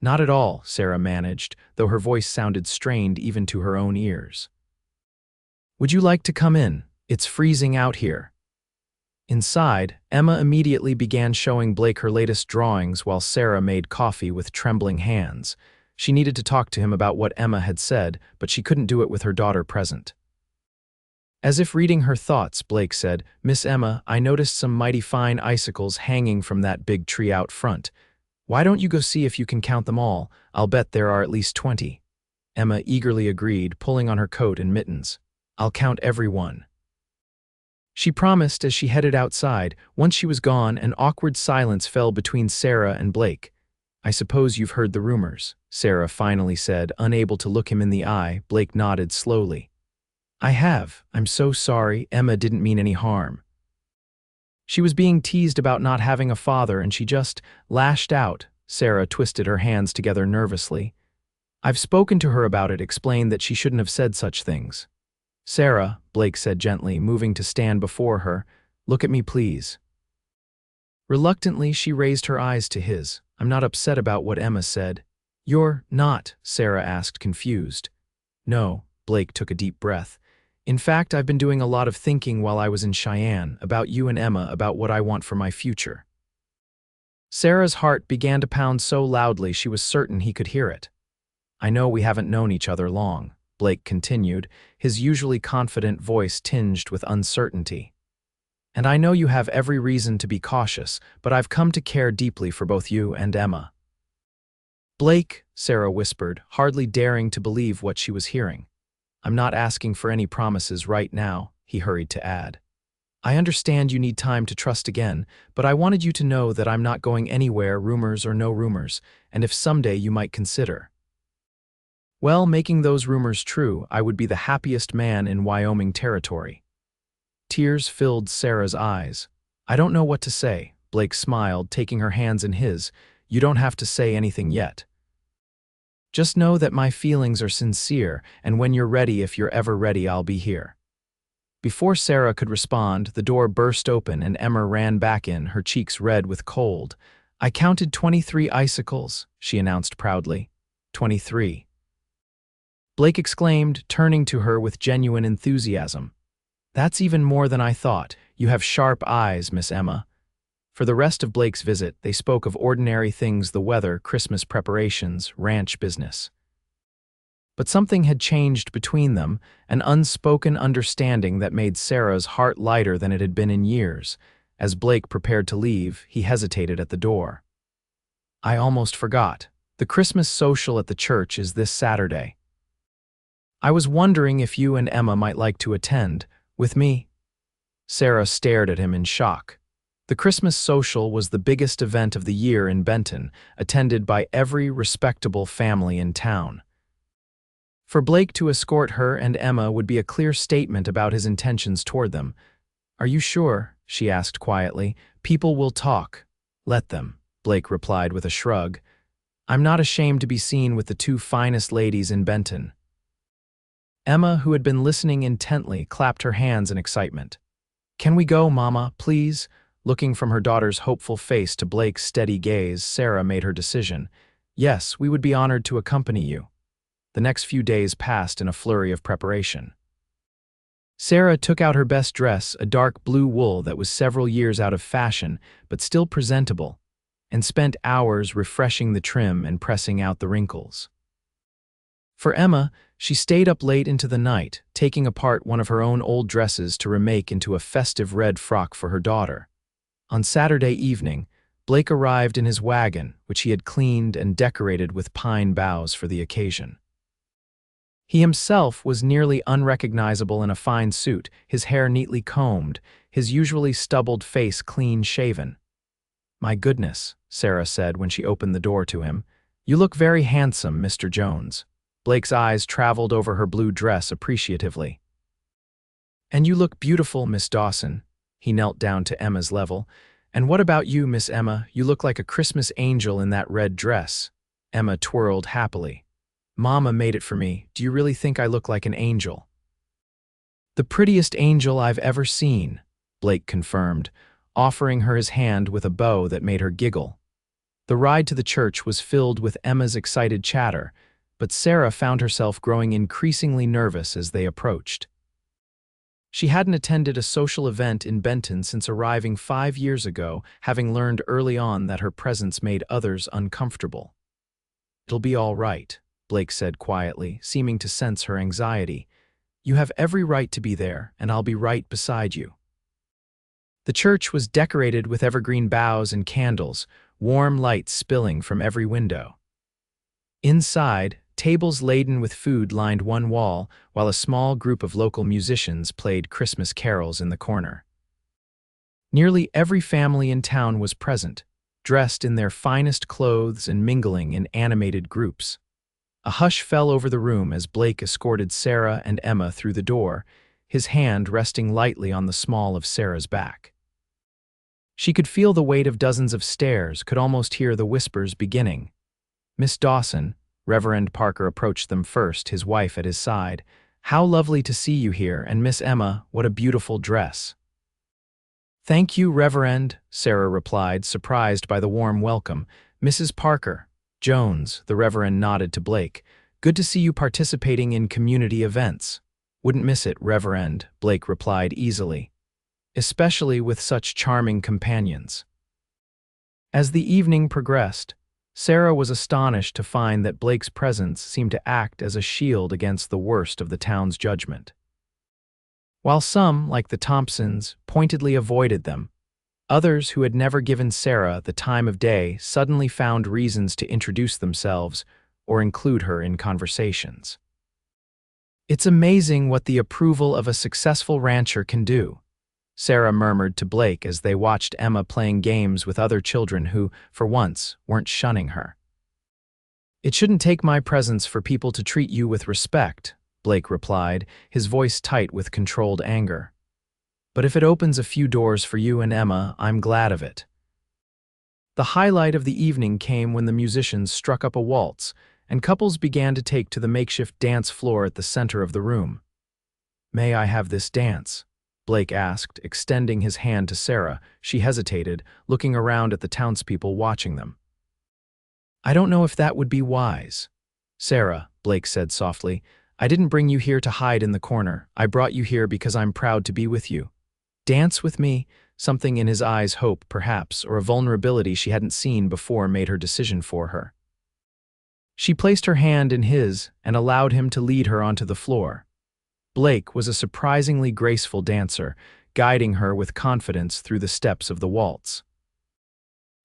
"Not at all," Sarah managed, though her voice sounded strained even to her own ears. "Would you like to come in? It's freezing out here." Inside, Emma immediately began showing Blake her latest drawings while Sarah made coffee with trembling hands. She needed to talk to him about what Emma had said, but she couldn't do it with her daughter present. As if reading her thoughts, Blake said, "Miss Emma, I noticed some mighty fine icicles hanging from that big tree out front. Why don't you go see if you can count them all? I'll bet there are at least 20. Emma eagerly agreed, pulling on her coat and mittens. "I'll count every one." She promised as she headed outside. Once she was gone, an awkward silence fell between Sarah and Blake. "I suppose you've heard the rumors," Sarah finally said, unable to look him in the eye. Blake nodded slowly. "I have. I'm so sorry. Emma didn't mean any harm." She was being teased about not having a father and she just lashed out. Sarah twisted her hands together nervously. I've spoken to her about it, explained that she shouldn't have said such things. Sarah, Blake said gently, moving to stand before her, look at me please. Reluctantly, she raised her eyes to his. I'm not upset about what Emma said. You're not, Sarah asked, confused. No, Blake took a deep breath. In fact, I've been doing a lot of thinking while I was in Cheyenne, about you and Emma, about what I want for my future. Sarah's heart began to pound so loudly she was certain he could hear it. I know we haven't known each other long, Blake continued, his usually confident voice tinged with uncertainty. And I know you have every reason to be cautious, but I've come to care deeply for both you and Emma. Blake, Sarah whispered, hardly daring to believe what she was hearing. I'm not asking for any promises right now, he hurried to add. I understand you need time to trust again, but I wanted you to know that I'm not going anywhere, rumors or no rumors, and if someday you might consider. Well, making those rumors true, I would be the happiest man in Wyoming Territory. Tears filled Sarah's eyes. I don't know what to say, Blake smiled, taking her hands in his. You don't have to say anything yet. Just know that my feelings are sincere, and when you're ready, if you're ever ready, I'll be here. Before Sarah could respond, the door burst open and Emma ran back in, her cheeks red with cold. I counted 23 icicles, she announced proudly. 23. Blake exclaimed, turning to her with genuine enthusiasm. That's even more than I thought. You have sharp eyes, Miss Emma. For the rest of Blake's visit, they spoke of ordinary things, the weather, Christmas preparations, ranch business. But something had changed between them, an unspoken understanding that made Sarah's heart lighter than it had been in years. As Blake prepared to leave, he hesitated at the door. I almost forgot. The Christmas social at the church is this Saturday. I was wondering if you and Emma might like to attend. With me? Sarah stared at him in shock. The Christmas social was the biggest event of the year in Benton, attended by every respectable family in town. For Blake to escort her and Emma would be a clear statement about his intentions toward them. Are you sure? She asked quietly. People will talk. Let them, Blake replied with a shrug. I'm not ashamed to be seen with the two finest ladies in Benton. Emma, who had been listening intently, clapped her hands in excitement. Can we go, Mama, please? Looking from her daughter's hopeful face to Blake's steady gaze, Sarah made her decision. Yes, we would be honored to accompany you. The next few days passed in a flurry of preparation. Sarah took out her best dress, a dark blue wool that was several years out of fashion, but still presentable, and spent hours refreshing the trim and pressing out the wrinkles. For Emma, she stayed up late into the night, taking apart one of her own old dresses to remake into a festive red frock for her daughter. On Saturday evening, Blake arrived in his wagon, which he had cleaned and decorated with pine boughs for the occasion. He himself was nearly unrecognizable in a fine suit, his hair neatly combed, his usually stubbled face clean-shaven. My goodness, Sarah said when she opened the door to him. You look very handsome, Mr. Jones. Blake's eyes traveled over her blue dress appreciatively. And you look beautiful, Miss Dawson. He knelt down to Emma's level. And what about you, Miss Emma? You look like a Christmas angel in that red dress. Emma twirled happily. Mama made it for me. Do you really think I look like an angel? The prettiest angel I've ever seen, Blake confirmed, offering her his hand with a bow that made her giggle. The ride to the church was filled with Emma's excited chatter, but Sarah found herself growing increasingly nervous as they approached. She hadn't attended a social event in Benton since arriving 5 years ago, having learned early on that her presence made others uncomfortable. It'll be all right, Blake said quietly, seeming to sense her anxiety. You have every right to be there, and I'll be right beside you. The church was decorated with evergreen boughs and candles, warm lights spilling from every window. Inside, tables laden with food lined one wall, while a small group of local musicians played Christmas carols in the corner. Nearly every family in town was present, dressed in their finest clothes and mingling in animated groups. A hush fell over the room as Blake escorted Sarah and Emma through the door, his hand resting lightly on the small of Sarah's back. She could feel the weight of dozens of stares, could almost hear the whispers beginning. "Miss Dawson," Reverend Parker approached them first, his wife at his side. "How lovely to see you here, and Miss Emma, what a beautiful dress." "Thank you, Reverend," Sarah replied, surprised by the warm welcome. "Mrs. Parker." "Jones," the Reverend nodded to Blake. "Good to see you participating in community events." "Wouldn't miss it, Reverend," Blake replied easily. "Especially with such charming companions." As the evening progressed, Sarah was astonished to find that Blake's presence seemed to act as a shield against the worst of the town's judgment. While some, like the Thompsons, pointedly avoided them, others who had never given Sarah the time of day suddenly found reasons to introduce themselves or include her in conversations. "It's amazing what the approval of a successful rancher can do," Sarah murmured to Blake as they watched Emma playing games with other children who, for once, weren't shunning her. "It shouldn't take my presence for people to treat you with respect," Blake replied, his voice tight with controlled anger. "But if it opens a few doors for you and Emma, I'm glad of it." The highlight of the evening came when the musicians struck up a waltz, and couples began to take to the makeshift dance floor at the center of the room. "May I have this dance?" Blake asked, extending his hand to Sarah. She hesitated, looking around at the townspeople watching them. "I don't know if that would be wise." "Sarah," Blake said softly, "I didn't bring you here to hide in the corner. I brought you here because I'm proud to be with you. Dance with me." Something in his eyes, hope, perhaps, or a vulnerability she hadn't seen before, made her decision for her. She placed her hand in his and allowed him to lead her onto the floor. Blake was a surprisingly graceful dancer, guiding her with confidence through the steps of the waltz.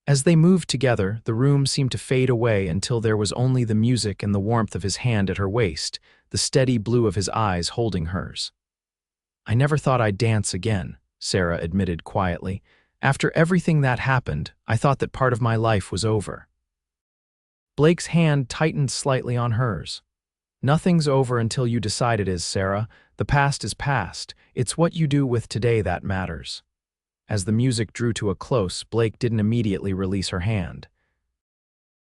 As they moved together, the room seemed to fade away until there was only the music and the warmth of his hand at her waist, the steady blue of his eyes holding hers. "I never thought I'd dance again," Sarah admitted quietly. "After everything that happened, I thought that part of my life was over." Blake's hand tightened slightly on hers. "Nothing's over until you decide it is, Sarah. The past is past. It's what you do with today that matters." As the music drew to a close, Blake didn't immediately release her hand.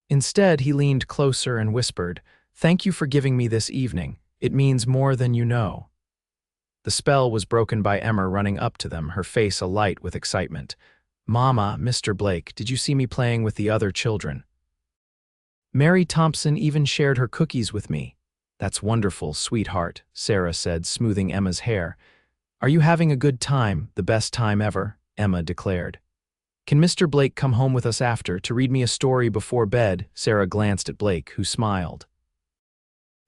Instead, he leaned closer and whispered, "Thank you for giving me this evening. It means more than you know." The spell was broken by Emma running up to them, her face alight with excitement. "Mama, Mr. Blake, did you see me playing with the other children? Mary Thompson even shared her cookies with me." "That's wonderful, sweetheart," Sarah said, smoothing Emma's hair. "Are you having a good time, the best time ever?" Emma declared. "Can Mr. Blake come home with us after to read me a story before bed?" Sarah glanced at Blake, who smiled.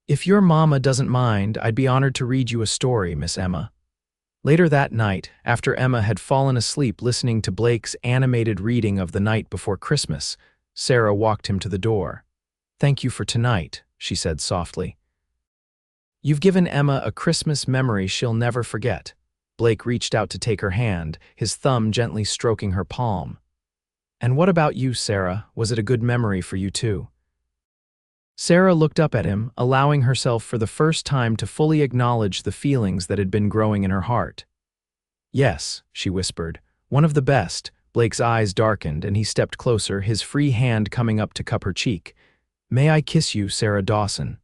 "If your mama doesn't mind, I'd be honored to read you a story, Miss Emma." Later that night, after Emma had fallen asleep listening to Blake's animated reading of The Night Before Christmas, Sarah walked him to the door. "Thank you for tonight," she said softly. "You've given Emma a Christmas memory she'll never forget." Blake reached out to take her hand, his thumb gently stroking her palm. "And what about you, Sarah? Was it a good memory for you too?" Sarah looked up at him, allowing herself for the first time to fully acknowledge the feelings that had been growing in her heart. "Yes," she whispered. "One of the best." Blake's eyes darkened, and he stepped closer, his free hand coming up to cup her cheek. "May I kiss you, Sarah Dawson?"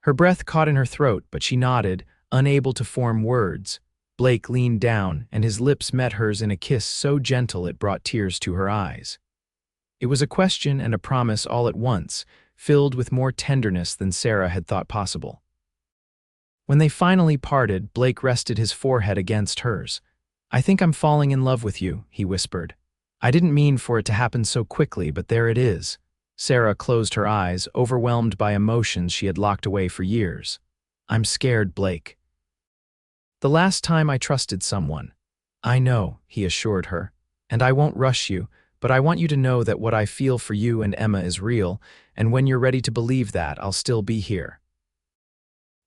Her breath caught in her throat, but she nodded, unable to form words. Blake leaned down, and his lips met hers in a kiss so gentle it brought tears to her eyes. It was a question and a promise all at once, filled with more tenderness than Sarah had thought possible. When they finally parted, Blake rested his forehead against hers. "I think I'm falling in love with you," he whispered. "I didn't mean for it to happen so quickly, but there it is." Sarah closed her eyes, overwhelmed by emotions she had locked away for years. "I'm scared, Blake." "The last time I trusted someone." "I know," he assured her, "and I won't rush you, but I want you to know that what I feel for you and Emma is real, and when you're ready to believe that, I'll still be here."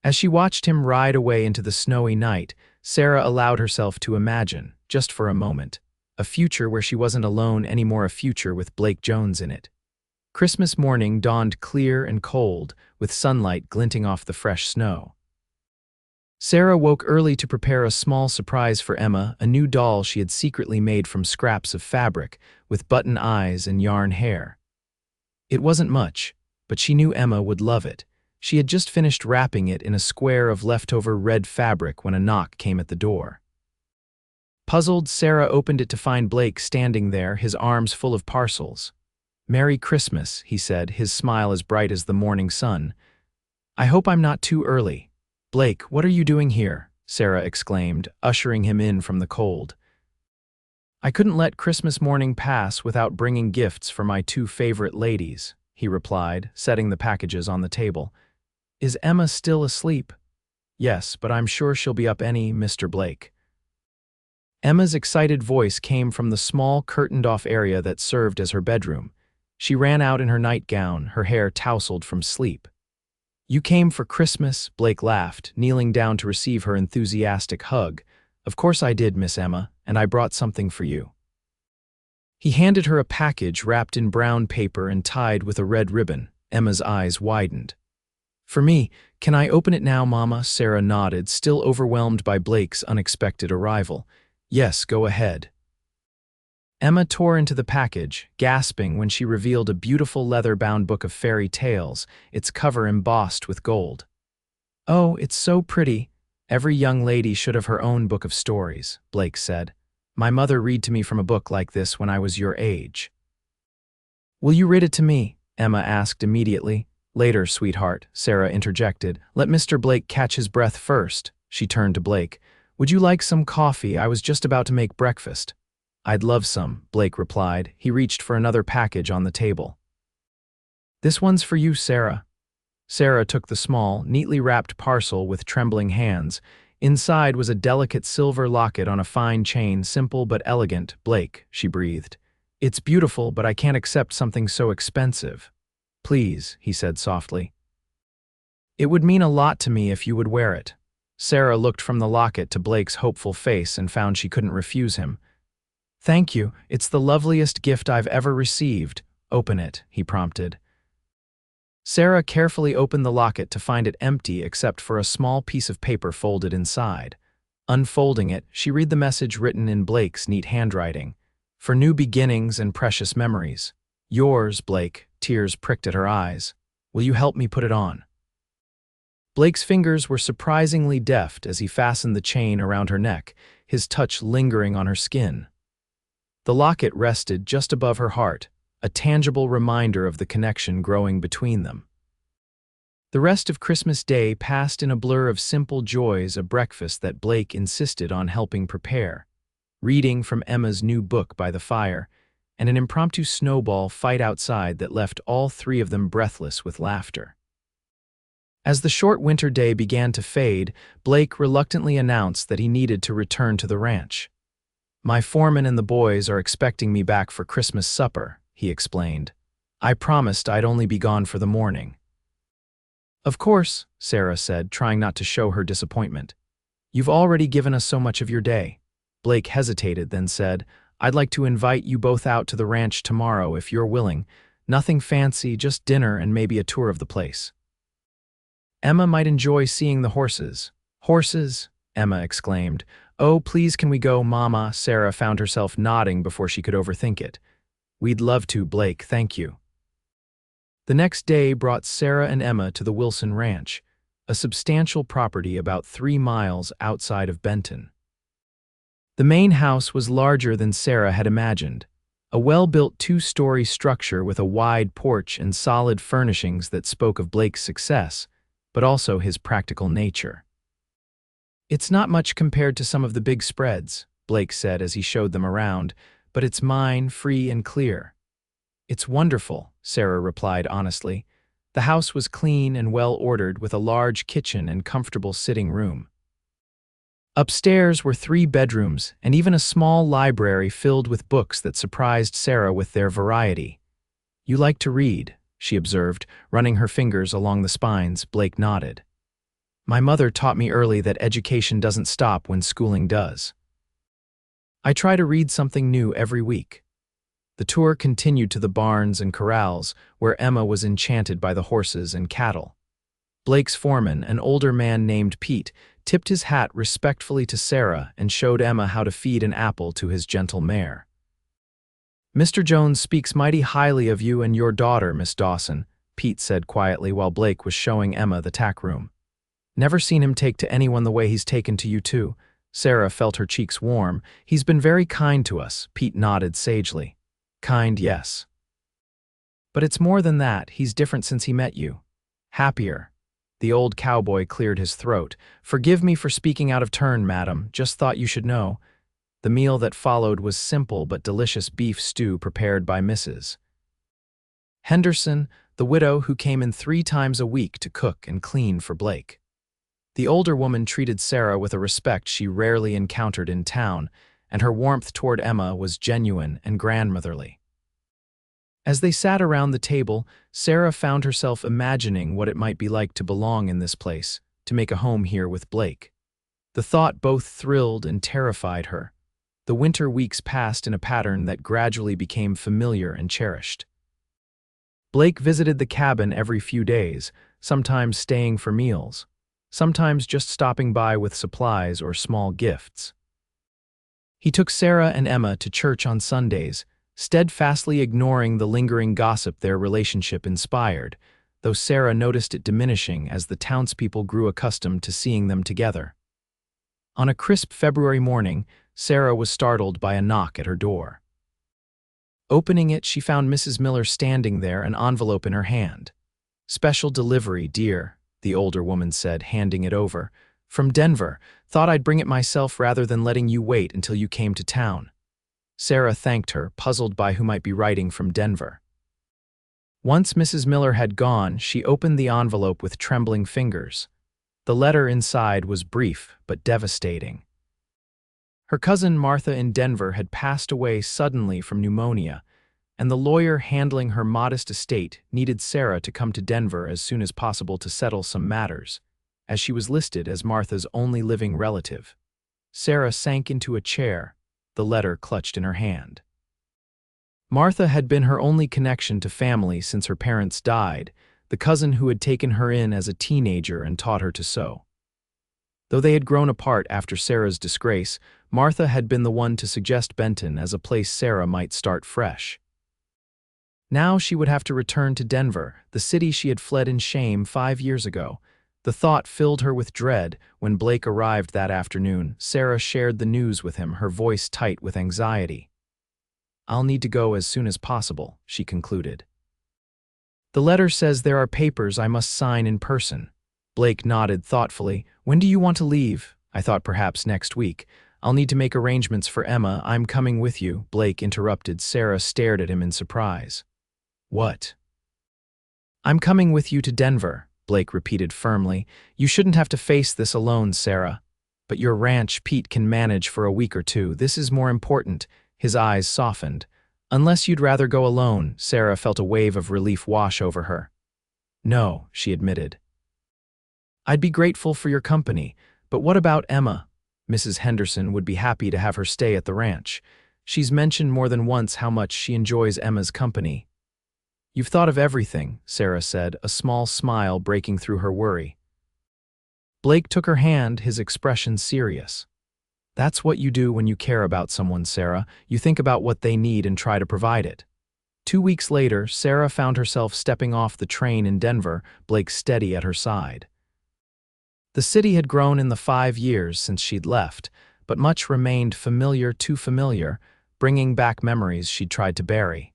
As she watched him ride away into the snowy night, Sarah allowed herself to imagine, just for a moment, a future where she wasn't alone anymore, a future with Blake Jones in it. Christmas morning dawned clear and cold, with sunlight glinting off the fresh snow. Sarah woke early to prepare a small surprise for Emma, a new doll she had secretly made from scraps of fabric, with button eyes and yarn hair. It wasn't much, but she knew Emma would love it. She had just finished wrapping it in a square of leftover red fabric when a knock came at the door. Puzzled, Sarah opened it to find Blake standing there, his arms full of parcels. "Merry Christmas," he said, his smile as bright as the morning sun. "I hope I'm not too early." "Blake, what are you doing here?" Sarah exclaimed, ushering him in from the cold. "I couldn't let Christmas morning pass without bringing gifts for my two favorite ladies," he replied, setting the packages on the table. "Is Emma still asleep?" "Yes, but I'm sure she'll be up any, Mr. Blake." Emma's excited voice came from the small curtained-off area that served as her bedroom. She ran out in her nightgown, her hair tousled from sleep. "You came for Christmas?" Blake laughed, kneeling down to receive her enthusiastic hug. "Of course I did, Miss Emma, and I brought something for you." He handed her a package wrapped in brown paper and tied with a red ribbon. Emma's eyes widened. "For me, can I open it now, Mama?" Sarah nodded, still overwhelmed by Blake's unexpected arrival. "Yes, go ahead." Emma tore into the package, gasping when she revealed a beautiful leather-bound book of fairy tales, its cover embossed with gold. "Oh, it's so pretty. Every young lady should have her own book of stories," Blake said. "My mother read to me from a book like this when I was your age." "Will you read it to me?" Emma asked immediately. "Later, sweetheart," Sarah interjected. "Let Mr. Blake catch his breath first." She turned to Blake. "Would you like some coffee? I was just about to make breakfast." "I'd love some," Blake replied. He reached for another package on the table. "This one's for you, Sarah." Sarah took the small, neatly wrapped parcel with trembling hands. Inside was a delicate silver locket on a fine chain, simple but elegant. "Blake," she breathed. "It's beautiful, but I can't accept something so expensive." "Please," he said softly. "It would mean a lot to me if you would wear it." Sarah looked from the locket to Blake's hopeful face and found she couldn't refuse him. "Thank you. It's the loveliest gift I've ever received." "Open it," he prompted. Sarah carefully opened the locket to find it empty except for a small piece of paper folded inside. Unfolding it, she read the message written in Blake's neat handwriting. "For new beginnings and precious memories. Yours, Blake." Tears pricked at her eyes. "Will you help me put it on?" Blake's fingers were surprisingly deft as he fastened the chain around her neck, his touch lingering on her skin. The locket rested just above her heart, a tangible reminder of the connection growing between them. The rest of Christmas Day passed in a blur of simple joys, a breakfast that Blake insisted on helping prepare, reading from Emma's new book by the fire, and an impromptu snowball fight outside that left all three of them breathless with laughter. As the short winter day began to fade, Blake reluctantly announced that he needed to return to the ranch. "My foreman and the boys are expecting me back for Christmas supper," he explained. "I promised I'd only be gone for the morning." "Of course," Sarah said, trying not to show her disappointment. "You've already given us so much of your day." Blake hesitated, then said, "I'd like to invite you both out to the ranch tomorrow if you're willing. Nothing fancy, just dinner and maybe a tour of the place." Emma might enjoy seeing the horses. "Horses?" Emma exclaimed. "Oh, please can we go, Mama?" Sarah found herself nodding before she could overthink it. "We'd love to, Blake, thank you." The next day brought Sarah and Emma to the Wilson Ranch, a substantial property about 3 miles outside of Benton. The main house was larger than Sarah had imagined, a well-built 2-story structure with a wide porch and solid furnishings that spoke of Blake's success, but also his practical nature. "It's not much compared to some of the big spreads," Blake said as he showed them around, "but it's mine, free and clear." "It's wonderful," Sarah replied honestly. The house was clean and well-ordered with a large kitchen and comfortable sitting room. Upstairs were 3 bedrooms and even a small library filled with books that surprised Sarah with their variety. "You like to read," she observed, running her fingers along the spines. Blake nodded. "My mother taught me early that education doesn't stop when schooling does." "I try to read something new every week." The tour continued to the barns and corrals, where Emma was enchanted by the horses and cattle. Blake's foreman, an older man named Pete, tipped his hat respectfully to Sarah and showed Emma how to feed an apple to his gentle mare. "Mr. Jones speaks mighty highly of you and your daughter, Miss Dawson," Pete said quietly while Blake was showing Emma the tack room. "Never seen him take to anyone the way he's taken to you two." Sarah felt her cheeks warm. "He's been very kind to us," Pete nodded sagely. "Kind, yes. But it's more than that. He's different since he met you. Happier." The old cowboy cleared his throat. "Forgive me for speaking out of turn, madam. Just thought you should know." The meal that followed was simple but delicious beef stew prepared by Mrs. Henderson, the widow who came in 3 times a week to cook and clean for Blake. The older woman treated Sarah with a respect she rarely encountered in town, and her warmth toward Emma was genuine and grandmotherly. As they sat around the table, Sarah found herself imagining what it might be like to belong in this place, to make a home here with Blake. The thought both thrilled and terrified her. The winter weeks passed in a pattern that gradually became familiar and cherished. Blake visited the cabin every few days, sometimes staying for meals, sometimes just stopping by with supplies or small gifts. He took Sarah and Emma to church on Sundays, steadfastly ignoring the lingering gossip their relationship inspired, though Sarah noticed it diminishing as the townspeople grew accustomed to seeing them together. On a crisp February morning, Sarah was startled by a knock at her door. Opening it, she found Mrs. Miller standing there, an envelope in her hand. "Special delivery, dear," the older woman said, handing it over. "From Denver. Thought I'd bring it myself rather than letting you wait until you came to town." Sarah thanked her, puzzled by who might be writing from Denver. Once Mrs. Miller had gone, she opened the envelope with trembling fingers. The letter inside was brief but devastating. Her cousin Martha in Denver had passed away suddenly from pneumonia, and the lawyer handling her modest estate needed Sarah to come to Denver as soon as possible to settle some matters, as she was listed as Martha's only living relative. Sarah sank into a chair, the letter clutched in her hand. Martha had been her only connection to family since her parents died, the cousin who had taken her in as a teenager and taught her to sew. Though they had grown apart after Sarah's disgrace, Martha had been the one to suggest Benton as a place Sarah might start fresh. Now she would have to return to Denver, the city she had fled in shame 5 years ago. The thought filled her with dread. When Blake arrived that afternoon, Sarah shared the news with him, her voice tight with anxiety. "I'll need to go as soon as possible," she concluded. "The letter says there are papers I must sign in person." Blake nodded thoughtfully. "When do you want to leave?" "I thought perhaps next week. I'll need to make arrangements for Emma. I'm coming with you," Blake interrupted. Sarah stared at him in surprise. "What?" "I'm coming with you to Denver," Blake repeated firmly. "You shouldn't have to face this alone, Sarah. But your ranch Pete can manage for a week or two. This is more important." His eyes softened. "Unless you'd rather go alone." Sarah felt a wave of relief wash over her. "No," she admitted. "I'd be grateful for your company, but what about Emma?" Mrs. Henderson would be happy to have her stay at the ranch. She's mentioned more than once how much she enjoys Emma's company. "You've thought of everything," Sarah said, a small smile breaking through her worry. Blake took her hand, his expression serious. "That's what you do when you care about someone, Sarah. You think about what they need and try to provide it." 2 weeks later, Sarah found herself stepping off the train in Denver, Blake steady at her side. The city had grown in the 5 years since she'd left, but much remained familiar, too familiar, bringing back memories she'd tried to bury.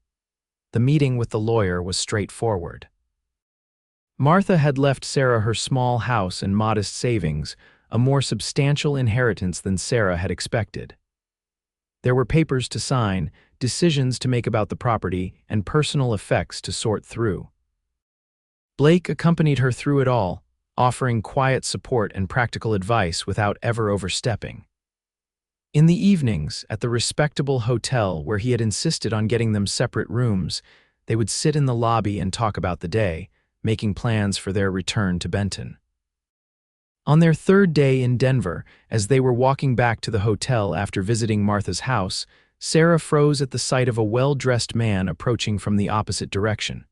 The meeting with the lawyer was straightforward. Martha had left Sarah her small house and modest savings, a more substantial inheritance than Sarah had expected. There were papers to sign, decisions to make about the property, and personal effects to sort through. Blake accompanied her through it all, offering quiet support and practical advice without ever overstepping. In the evenings, at the respectable hotel where he had insisted on getting them separate rooms, they would sit in the lobby and talk about the day, making plans for their return to Benton. On their 3rd day in Denver, as they were walking back to the hotel after visiting Martha's house, Sarah froze at the sight of a well-dressed man approaching from the opposite direction.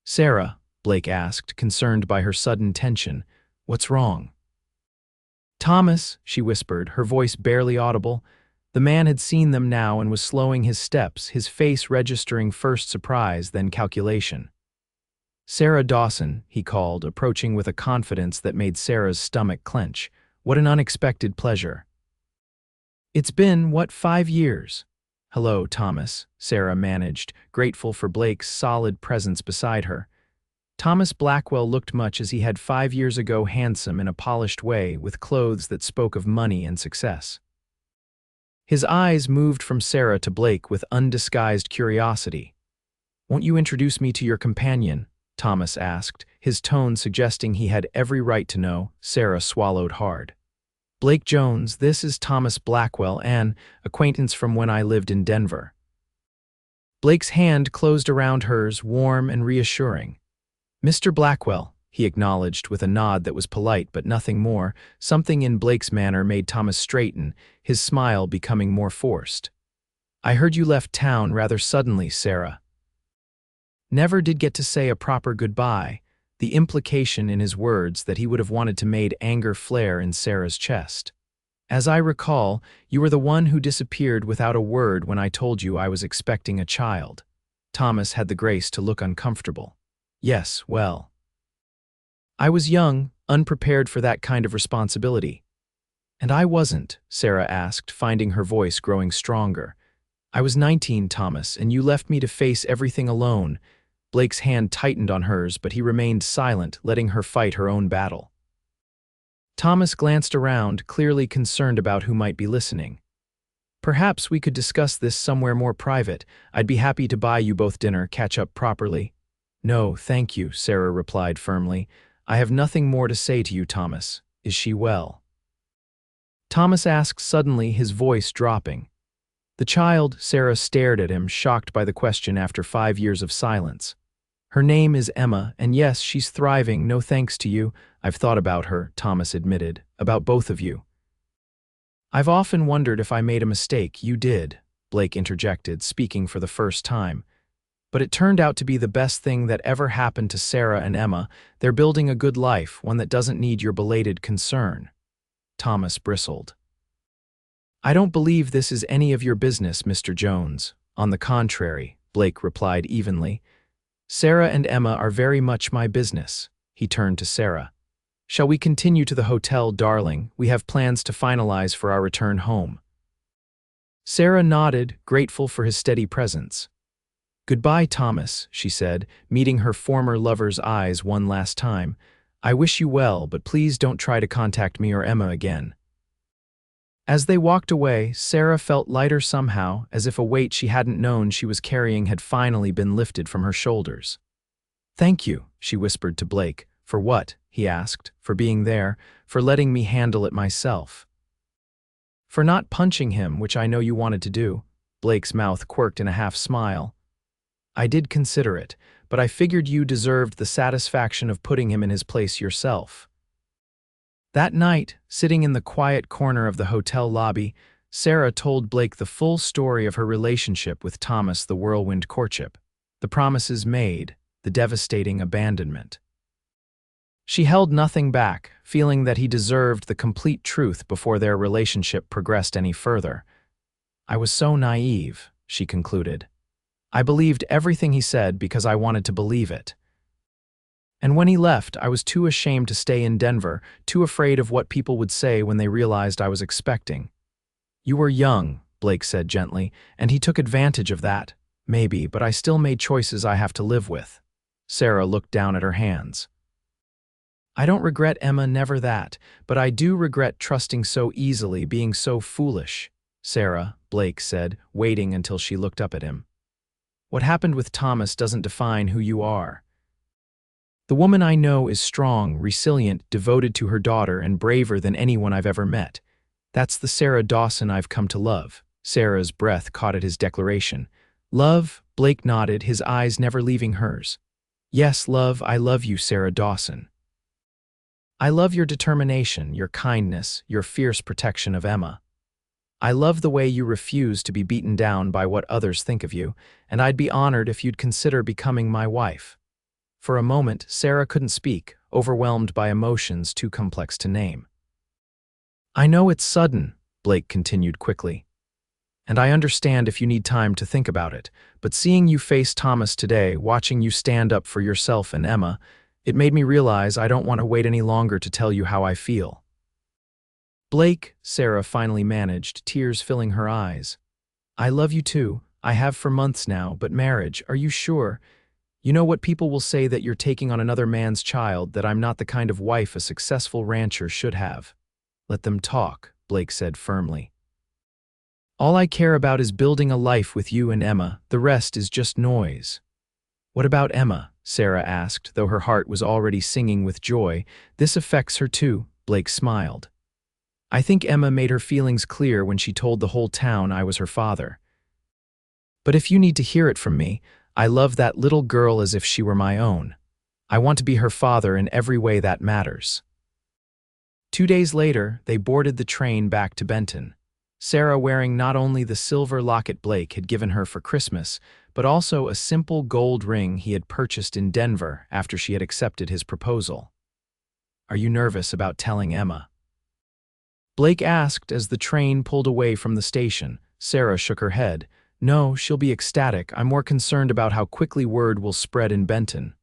"Sarah," Blake asked, concerned by her sudden tension. What's wrong? Thomas, she whispered, her voice barely audible. The man had seen them now and was slowing his steps, his face registering first surprise, then calculation. Sarah Dawson, he called, approaching with a confidence that made Sarah's stomach clench. What an unexpected pleasure. It's been, 5 years? Hello, Thomas, Sarah managed, grateful for Blake's solid presence beside her. Thomas Blackwell looked much as he had 5 years ago, handsome in a polished way, with clothes that spoke of money and success. His eyes moved from Sarah to Blake with undisguised curiosity. Won't you introduce me to your companion? Thomas asked, his tone suggesting he had every right to know. Sarah swallowed hard. Blake Jones, this is Thomas Blackwell, an acquaintance from when I lived in Denver. Blake's hand closed around hers, warm and reassuring. Mr. Blackwell, he acknowledged with a nod that was polite but nothing more. Something in Blake's manner made Thomas straighten, his smile becoming more forced. I heard you left town rather suddenly, Sarah. Never did get to say a proper goodbye, the implication in his words that he would have wanted to made anger flare in Sarah's chest. As I recall, you were the one who disappeared without a word when I told you I was expecting a child. Thomas had the grace to look uncomfortable. Yes, well. I was young, unprepared for that kind of responsibility. And I wasn't, Sarah asked, finding her voice growing stronger. I was 19, Thomas, and you left me to face everything alone. Blake's hand tightened on hers, but he remained silent, letting her fight her own battle. Thomas glanced around, clearly concerned about who might be listening. Perhaps we could discuss this somewhere more private. I'd be happy to buy you both dinner, catch up properly. No, thank you, Sarah replied firmly. I have nothing more to say to you, Thomas. Is she well? Thomas asked suddenly, his voice dropping. The child, Sarah stared at him, shocked by the question after 5 years of silence. Her name is Emma, and yes, she's thriving, no thanks to you. I've thought about her, Thomas admitted, about both of you. I've often wondered if I made a mistake. You did, Blake interjected, speaking for the first time. But it turned out to be the best thing that ever happened to Sarah and Emma. They're building a good life, one that doesn't need your belated concern. Thomas bristled. I don't believe this is any of your business, Mr. Jones. On the contrary, Blake replied evenly. Sarah and Emma are very much my business. He turned to Sarah. Shall we continue to the hotel, darling? We have plans to finalize for our return home. Sarah nodded, grateful for his steady presence. Goodbye, Thomas, she said, meeting her former lover's eyes one last time. I wish you well, but please don't try to contact me or Emma again. As they walked away, Sarah felt lighter somehow, as if a weight she hadn't known she was carrying had finally been lifted from her shoulders. Thank you, she whispered to Blake. For what? He asked. For being there, for letting me handle it myself. For not punching him, which I know you wanted to do. Blake's mouth quirked in a half smile. I did consider it, but I figured you deserved the satisfaction of putting him in his place yourself. That night, sitting in the quiet corner of the hotel lobby, Sarah told Blake the full story of her relationship with Thomas, the whirlwind courtship, the promises made, the devastating abandonment. She held nothing back, feeling that he deserved the complete truth before their relationship progressed any further. I was so naive, she concluded. I believed everything he said because I wanted to believe it. And when he left, I was too ashamed to stay in Denver, too afraid of what people would say when they realized I was expecting. You were young, Blake said gently, and he took advantage of that. Maybe, but I still made choices I have to live with. Sarah looked down at her hands. I don't regret Emma, never that, but I do regret trusting so easily, being so foolish. Sarah, Blake said, waiting until she looked up at him. What happened with Thomas doesn't define who you are. The woman I know is strong, resilient, devoted to her daughter, and braver than anyone I've ever met. That's the Sarah Dawson I've come to love. Sarah's breath caught at his declaration. Love? Blake nodded, his eyes never leaving hers. Yes, love, I love you, Sarah Dawson. I love your determination, your kindness, your fierce protection of Emma. I love the way you refuse to be beaten down by what others think of you, and I'd be honored if you'd consider becoming my wife. For a moment, Sarah couldn't speak, overwhelmed by emotions too complex to name. "I know it's sudden," Blake continued quickly, "and I understand if you need time to think about it, but seeing you face Thomas today, watching you stand up for yourself and Emma, it made me realize I don't want to wait any longer to tell you how I feel." "Blake," Sarah finally managed, tears filling her eyes. "I love you too. I have for months now, but marriage, are you sure? You know what people will say, that you're taking on another man's child, that I'm not the kind of wife a successful rancher should have." "Let them talk," Blake said firmly. "All I care about is building a life with you and Emma. The rest is just noise." "What about Emma?" Sarah asked, though her heart was already singing with joy. "This affects her too," Blake smiled. "I think Emma made her feelings clear when she told the whole town I was her father. But if you need to hear it from me, I love that little girl as if she were my own. I want to be her father in every way that matters." 2 days later, they boarded the train back to Benton, Sarah wearing not only the silver locket Blake had given her for Christmas, but also a simple gold ring he had purchased in Denver after she had accepted his proposal. "Are you nervous about telling Emma?" Blake asked as the train pulled away from the station. Sarah shook her head. "No, she'll be ecstatic. I'm more concerned about how quickly word will spread in Benton."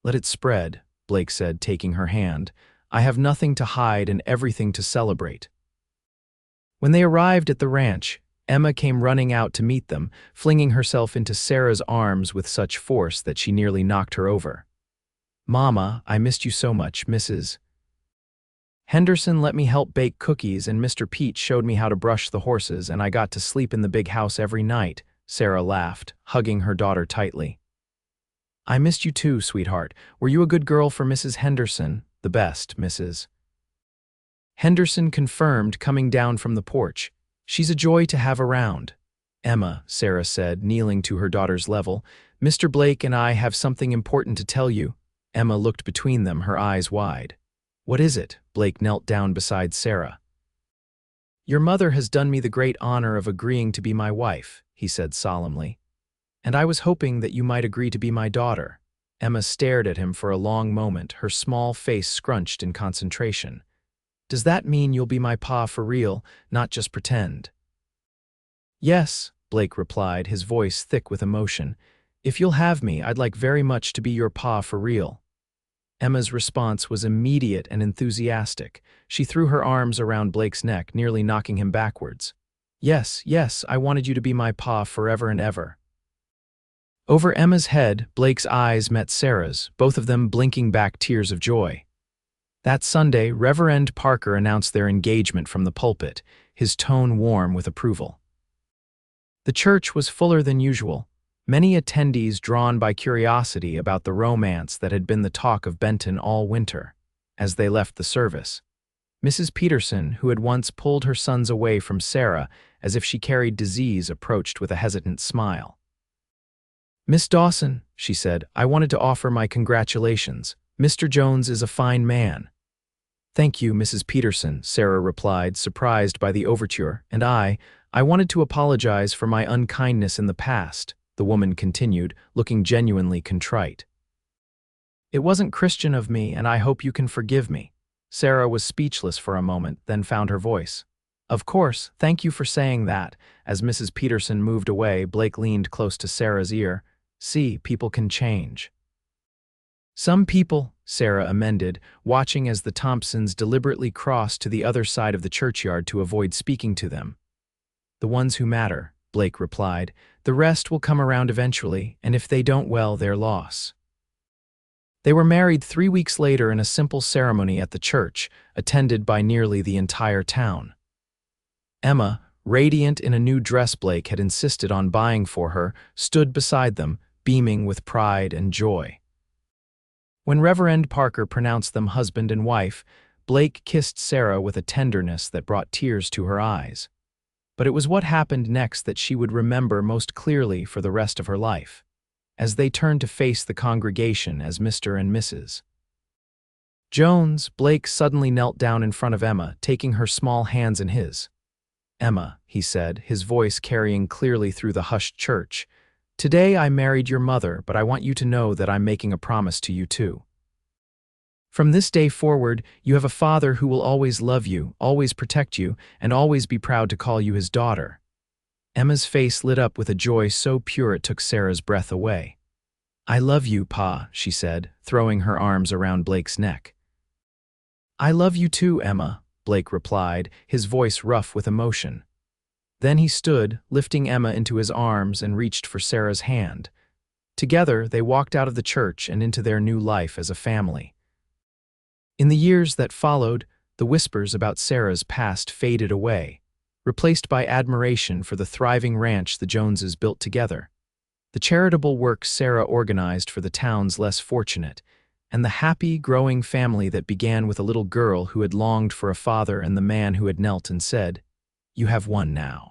"Let it spread," Blake said, taking her hand. "I have nothing to hide and everything to celebrate." When they arrived at the ranch, Emma came running out to meet them, flinging herself into Sarah's arms with such force that she nearly knocked her over. "Mama, I missed you so much, Mrs. Henderson let me help bake cookies, and Mr. Pete showed me how to brush the horses, and I got to sleep in the big house every night," Sarah laughed, hugging her daughter tightly. "I missed you too, sweetheart. Were you a good girl for Mrs. Henderson?" "The best, Mrs. Henderson confirmed, coming down from the porch. "She's a joy to have around." "Emma," Sarah said, kneeling to her daughter's level, "Mr. Blake and I have something important to tell you." Emma looked between them, her eyes wide. "What is it?" Blake knelt down beside Sarah. "Your mother has done me the great honor of agreeing to be my wife," he said solemnly. "And I was hoping that you might agree to be my daughter." Emma stared at him for a long moment, her small face scrunched in concentration. "Does that mean you'll be my pa for real, not just pretend?" "Yes," Blake replied, his voice thick with emotion. "If you'll have me, I'd like very much to be your pa for real." Emma's response was immediate and enthusiastic. She threw her arms around Blake's neck, nearly knocking him backwards. "Yes, yes, I wanted you to be my pa forever and ever." Over Emma's head, Blake's eyes met Sarah's, both of them blinking back tears of joy. That Sunday, Reverend Parker announced their engagement from the pulpit, his tone warm with approval. The church was fuller than usual, many attendees drawn by curiosity about the romance that had been the talk of Benton all winter. As they left the service, Mrs. Peterson, who had once pulled her sons away from Sarah as if she carried disease, approached with a hesitant smile. "Miss Dawson," she said, "I wanted to offer my congratulations. Mr. Jones is a fine man." "Thank you, Mrs. Peterson," Sarah replied, surprised by the overture, "and I wanted to apologize for my unkindness in the past," the woman continued, looking genuinely contrite. "It wasn't Christian of me, and I hope you can forgive me." Sarah was speechless for a moment, then found her voice. "Of course, thank you for saying that." As Mrs. Peterson moved away, Blake leaned close to Sarah's ear. "See, people can change." "Some people," Sarah amended, watching as the Thompsons deliberately crossed to the other side of the churchyard to avoid speaking to them. "The ones who matter," Blake replied. "The rest will come around eventually, and if they don't, well, their loss." They were married 3 weeks later in a simple ceremony at the church, attended by nearly the entire town. Emma, radiant in a new dress Blake had insisted on buying for her, stood beside them, beaming with pride and joy. When Reverend Parker pronounced them husband and wife, Blake kissed Sarah with a tenderness that brought tears to her eyes. But it was what happened next that she would remember most clearly for the rest of her life. As they turned to face the congregation as Mr. and Mrs. Jones, Blake suddenly knelt down in front of Emma, taking her small hands in his. "Emma," he said, his voice carrying clearly through the hushed church, Today I married your mother, but I want you to know that I'm making a promise to you too. From this day forward, you have a father who will always love you, always protect you, and always be proud to call you his daughter." Emma's face lit up with a joy so pure it took Sarah's breath away. "I love you, Pa," she said, throwing her arms around Blake's neck. "I love you too, Emma," Blake replied, his voice rough with emotion. Then he stood, lifting Emma into his arms, and reached for Sarah's hand. Together, they walked out of the church and into their new life as a family. In the years that followed, the whispers about Sarah's past faded away, replaced by admiration for the thriving ranch the Joneses built together, the charitable work Sarah organized for the town's less fortunate, and the happy, growing family that began with a little girl who had longed for a father and the man who had knelt and said, "You have one now."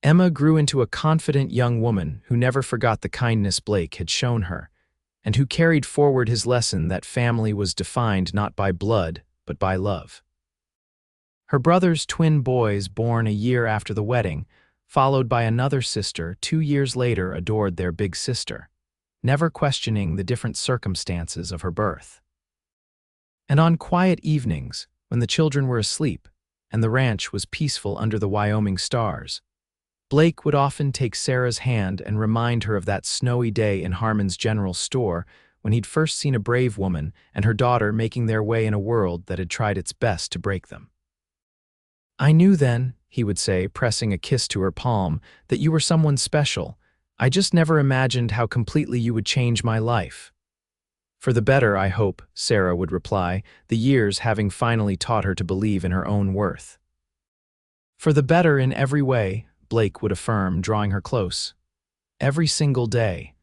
Emma grew into a confident young woman who never forgot the kindness Blake had shown her, and who carried forward his lesson that family was defined not by blood, but by love. Her brother's twin boys, born a year after the wedding, followed by another sister 2 years later, adored their big sister, never questioning the different circumstances of her birth. And on quiet evenings, when the children were asleep and the ranch was peaceful under the Wyoming stars, Blake would often take Sarah's hand and remind her of that snowy day in Harmon's general store when he'd first seen a brave woman and her daughter making their way in a world that had tried its best to break them. "I knew then," he would say, pressing a kiss to her palm, "that you were someone special. I just never imagined how completely you would change my life." "For the better, I hope," Sarah would reply, the years having finally taught her to believe in her own worth. "For the better in every way," Blake would affirm, drawing her close. "Every single day."